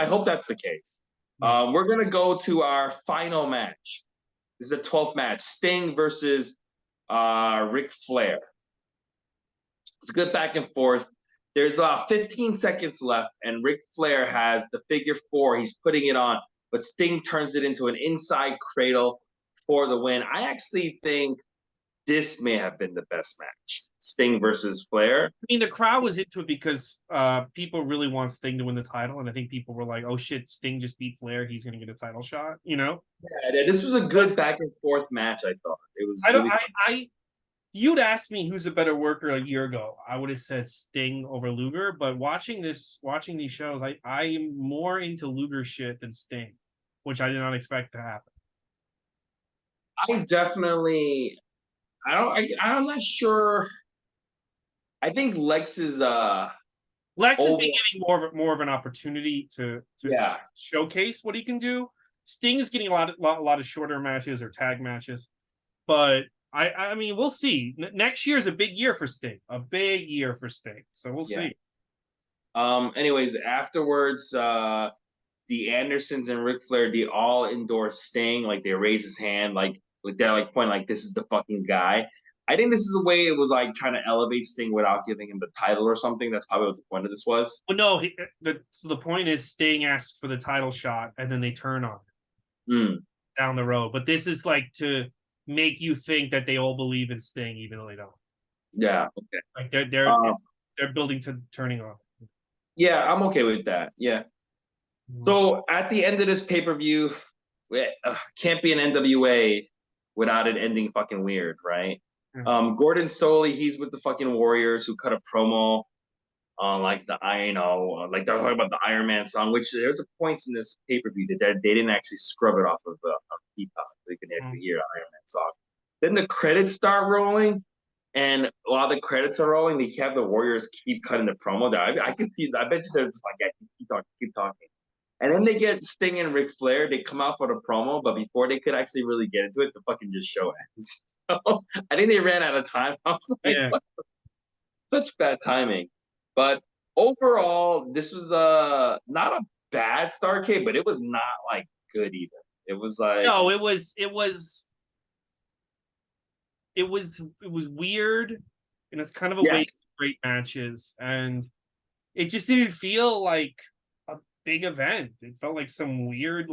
hope that's the case. yeah. We're gonna go to our final match. This is the 12th match: Sting versus Ric Flair. It's a good back and forth. There's 15 seconds left, and Ric Flair has the figure four. He's putting it on, but Sting turns it into an inside cradle for the win. I actually think this may have been the best match: Sting versus Flair. I mean, the crowd was into it because people really want Sting to win the title, and I think people were like, "Oh shit, Sting just beat Flair. He's going to get a title shot," you know. Yeah, this was a But good back and forth match. I thought it was I don't. really fun. You'd asked me who's a better worker a year ago. I would have said Sting over Luger. But watching these shows, I am more into Luger shit than Sting, which I did not expect to happen. I definitely. I don't. I'm not sure. I think Lex is Lex has over. been getting more of an opportunity to Yeah, showcase what he can do. Sting is getting a lot of shorter matches or tag matches, but I mean we'll see. Next year is a big year for Sting, a big year for Sting. So we'll yeah. see. Anyways, afterwards, the Andersons and Ric Flair, they all endorse Sting. Like they raise his hand, like they're like pointing like this is the fucking guy. I think this is a way it was like trying to elevate Sting without giving him the title or something. That's probably what the point of this was. Well, no, so the point is Sting asks for the title shot, and then they turn on it Mm, down the road. But this is like to make you think that they all believe in Sting, even though they don't. yeah. Okay. Like Um, they're building to turning on. yeah, I'm okay with that. Yeah. Mhm. So at the end of this pay per view, can't be an NWA without it ending fucking weird, right? Yeah. Gordon Soley, he's with the fucking Warriors who cut a promo on like like they're talking about the Iron Man song, which there's a points in this pay per view that they didn't actually scrub it off of Peacock, so you can actually hear the Iron Man song. Then the credits start rolling, and while the credits are rolling, they have the Warriors keep cutting the promo. I can see. I bet you they're just like, yeah, keep talking. And then they get Sting and Ric Flair. They come out for the promo, but before they could actually really get into it, the fucking just show ends. So I think they ran out of time. I was like, Yeah. what? Such bad timing. But overall, this was not a bad Starrcade, but it was not like good either. It was like No, it was weird, and it's kind of a waste yes, of great matches, and it just didn't feel like a big event. It felt like some weird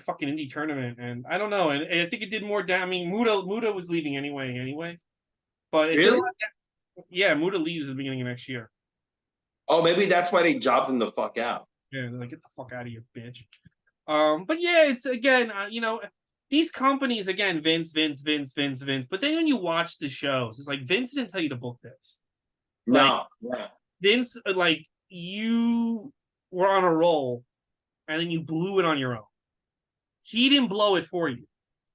fucking indie tournament, and I don't know. And I think it did more damage. I mean, Muda was leaving anyway, but it did a really? lot. Yeah, Muda leaves at the beginning of next year. Oh, maybe that's why they jobbed him the fuck out. Yeah, they're like, get the fuck out of here, bitch. But yeah, it's again, these companies again, Vince. But then when you watch the shows, it's like Vince didn't tell you to book this. Like No, yeah, Vince, like you were on a roll, and then you blew it on your own. He didn't blow it for you.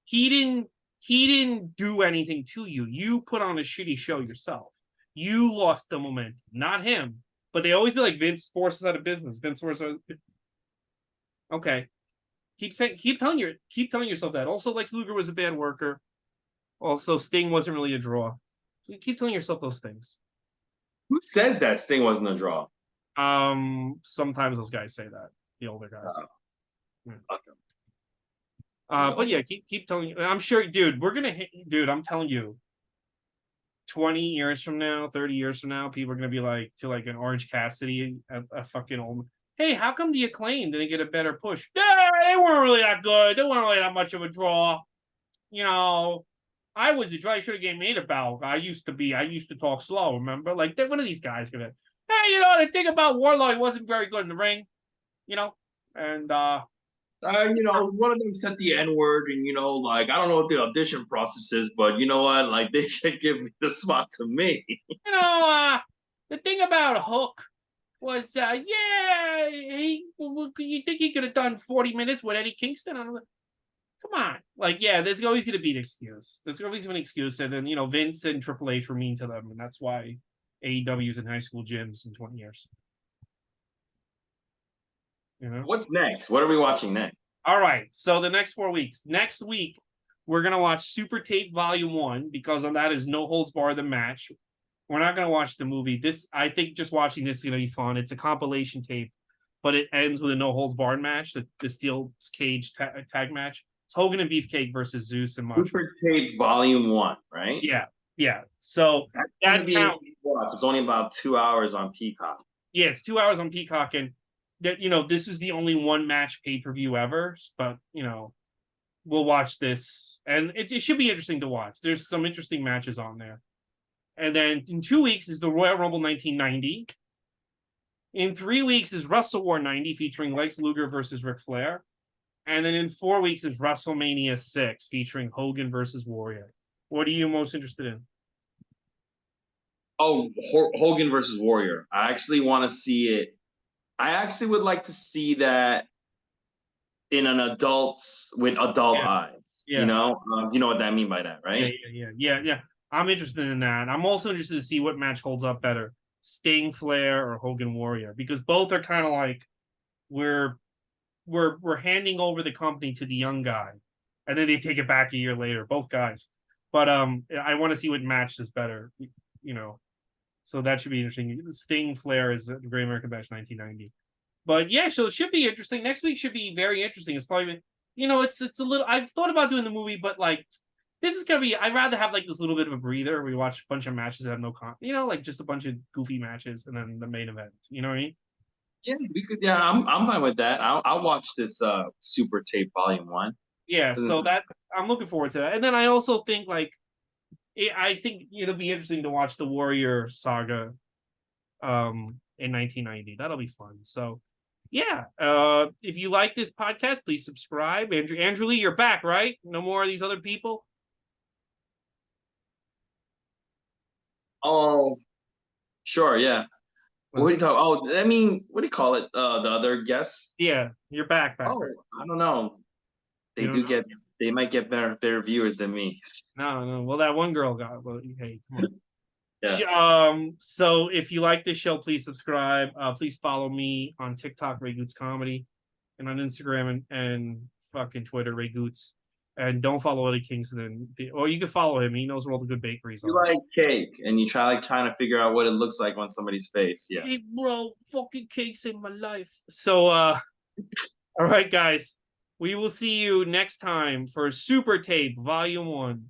He didn't. He didn't do anything to you. You put on a shitty show yourself. You lost the momentum, not him. But they always be like Vince forces out of business. Vince forces out of... Okay. Keep telling yourself that. Also, Lex Luger was a bad worker. Also, Sting wasn't really a draw. So you keep telling yourself those things. who says that Sting wasn't a draw? Sometimes those guys say that. The older guys. Uh, Yeah. fuck him. But yeah, keep telling you. I'm sure, dude. We're gonna hit, dude. I'm telling you. 20 years from now, 30 years from now, people are gonna be like to like an Orange Cassidy, a fucking old. Hey, how come the Acclaim didn't get a better push? Yeah, they weren't really that good. They weren't really that much of a draw. You know, I was the draw. I should have gave me the belt. I used to talk slow. Remember, like one of these guys gonna. Hey, the thing about Warlock, he wasn't very good in the ring. You know, and One of them said the N word, and like I don't know what the audition process is, but you know what? Like they should give me the spot to me. the thing about Hook was, you think he could have done 40 minutes with Eddie Kingston? I'm like, come on. Like, yeah, there's always going to be an excuse. There's always an excuse. And then, Vince and Triple H were mean to them. And that's why AEW's in high school gyms in 20 years. What's next? What are we watching next? All right. So the next 4 weeks. Next week, we're going to watch Super Tape Volume 1 because on that is No Holds Barred the match. We're not going to watch the movie. I think just watching this is going to be fun. It's a compilation tape, but it ends with a No Holds Barred match, the steel cage tag match. It's Hogan and Beefcake versus Zeus and Macho. Super Tape Volume 1, right? Yeah. So that counts. It's only about 2 hours on Peacock. Yeah, it's 2 hours on Peacock, and that this is the only one match pay-per-view ever. But we'll watch this, and it should be interesting to watch. There's some interesting matches on there. And then in 2 weeks is the Royal Rumble 1990. In 3 weeks is Wrestle War 90 featuring Lex Luger versus Ric Flair. And then in 4 weeks is WrestleMania 6 featuring Hogan versus Warrior. What are you most interested in? Oh, Hogan versus Warrior. I actually want to see it. I actually would like to see that in an adult with adult eyes. Yeah. You know what I mean by that, right? Yeah. I'm interested in that. I'm also interested to see what match holds up better, Sting Flair or Hogan Warrior, because both are kind of like we're handing over the company to the young guy, and then they take it back a year later, both guys. But I want to see what match is better, So that should be interesting. Sting Flair is the Great American Bash 1990. But yeah, so it should be interesting. Next week should be very interesting. It's probably it's a little. I've thought about doing the movie, but like. This is gonna be. I'd rather have like this little bit of a breather. We watch a bunch of matches that have no like just a bunch of goofy matches, and then the main event. You know what I mean? Yeah, we could. Yeah, I'm fine with that. I'll watch this Super Tape Volume 1. Yeah, so that I'm looking forward to that. And then I also think I think it'll be interesting to watch the Warrior saga, in 1990. That'll be fun. So, yeah. If you like this podcast, please subscribe. Andrew Lee, you're back, right? No more of these other people. Oh, sure, yeah. What do you talk? Oh, I mean, what do you call it? The other guests? Yeah, you're back. Oh, I don't know. They might get better viewers than me. No. Well, that one girl got. Well, hey, come on. Yeah. So if you like this show, please subscribe. Please follow me on TikTok, Ray Goots Comedy, and on Instagram and fucking Twitter, Ray Goots. And don't follow Eddie Kingston. Or you can follow him. He knows where all the good bakeries are. You like cake, and you trying to figure out what it looks like on somebody's face. Yeah. Hey, bro, fucking cakes in my life. So, all right, guys. We will see you next time for Super Tape Volume 1.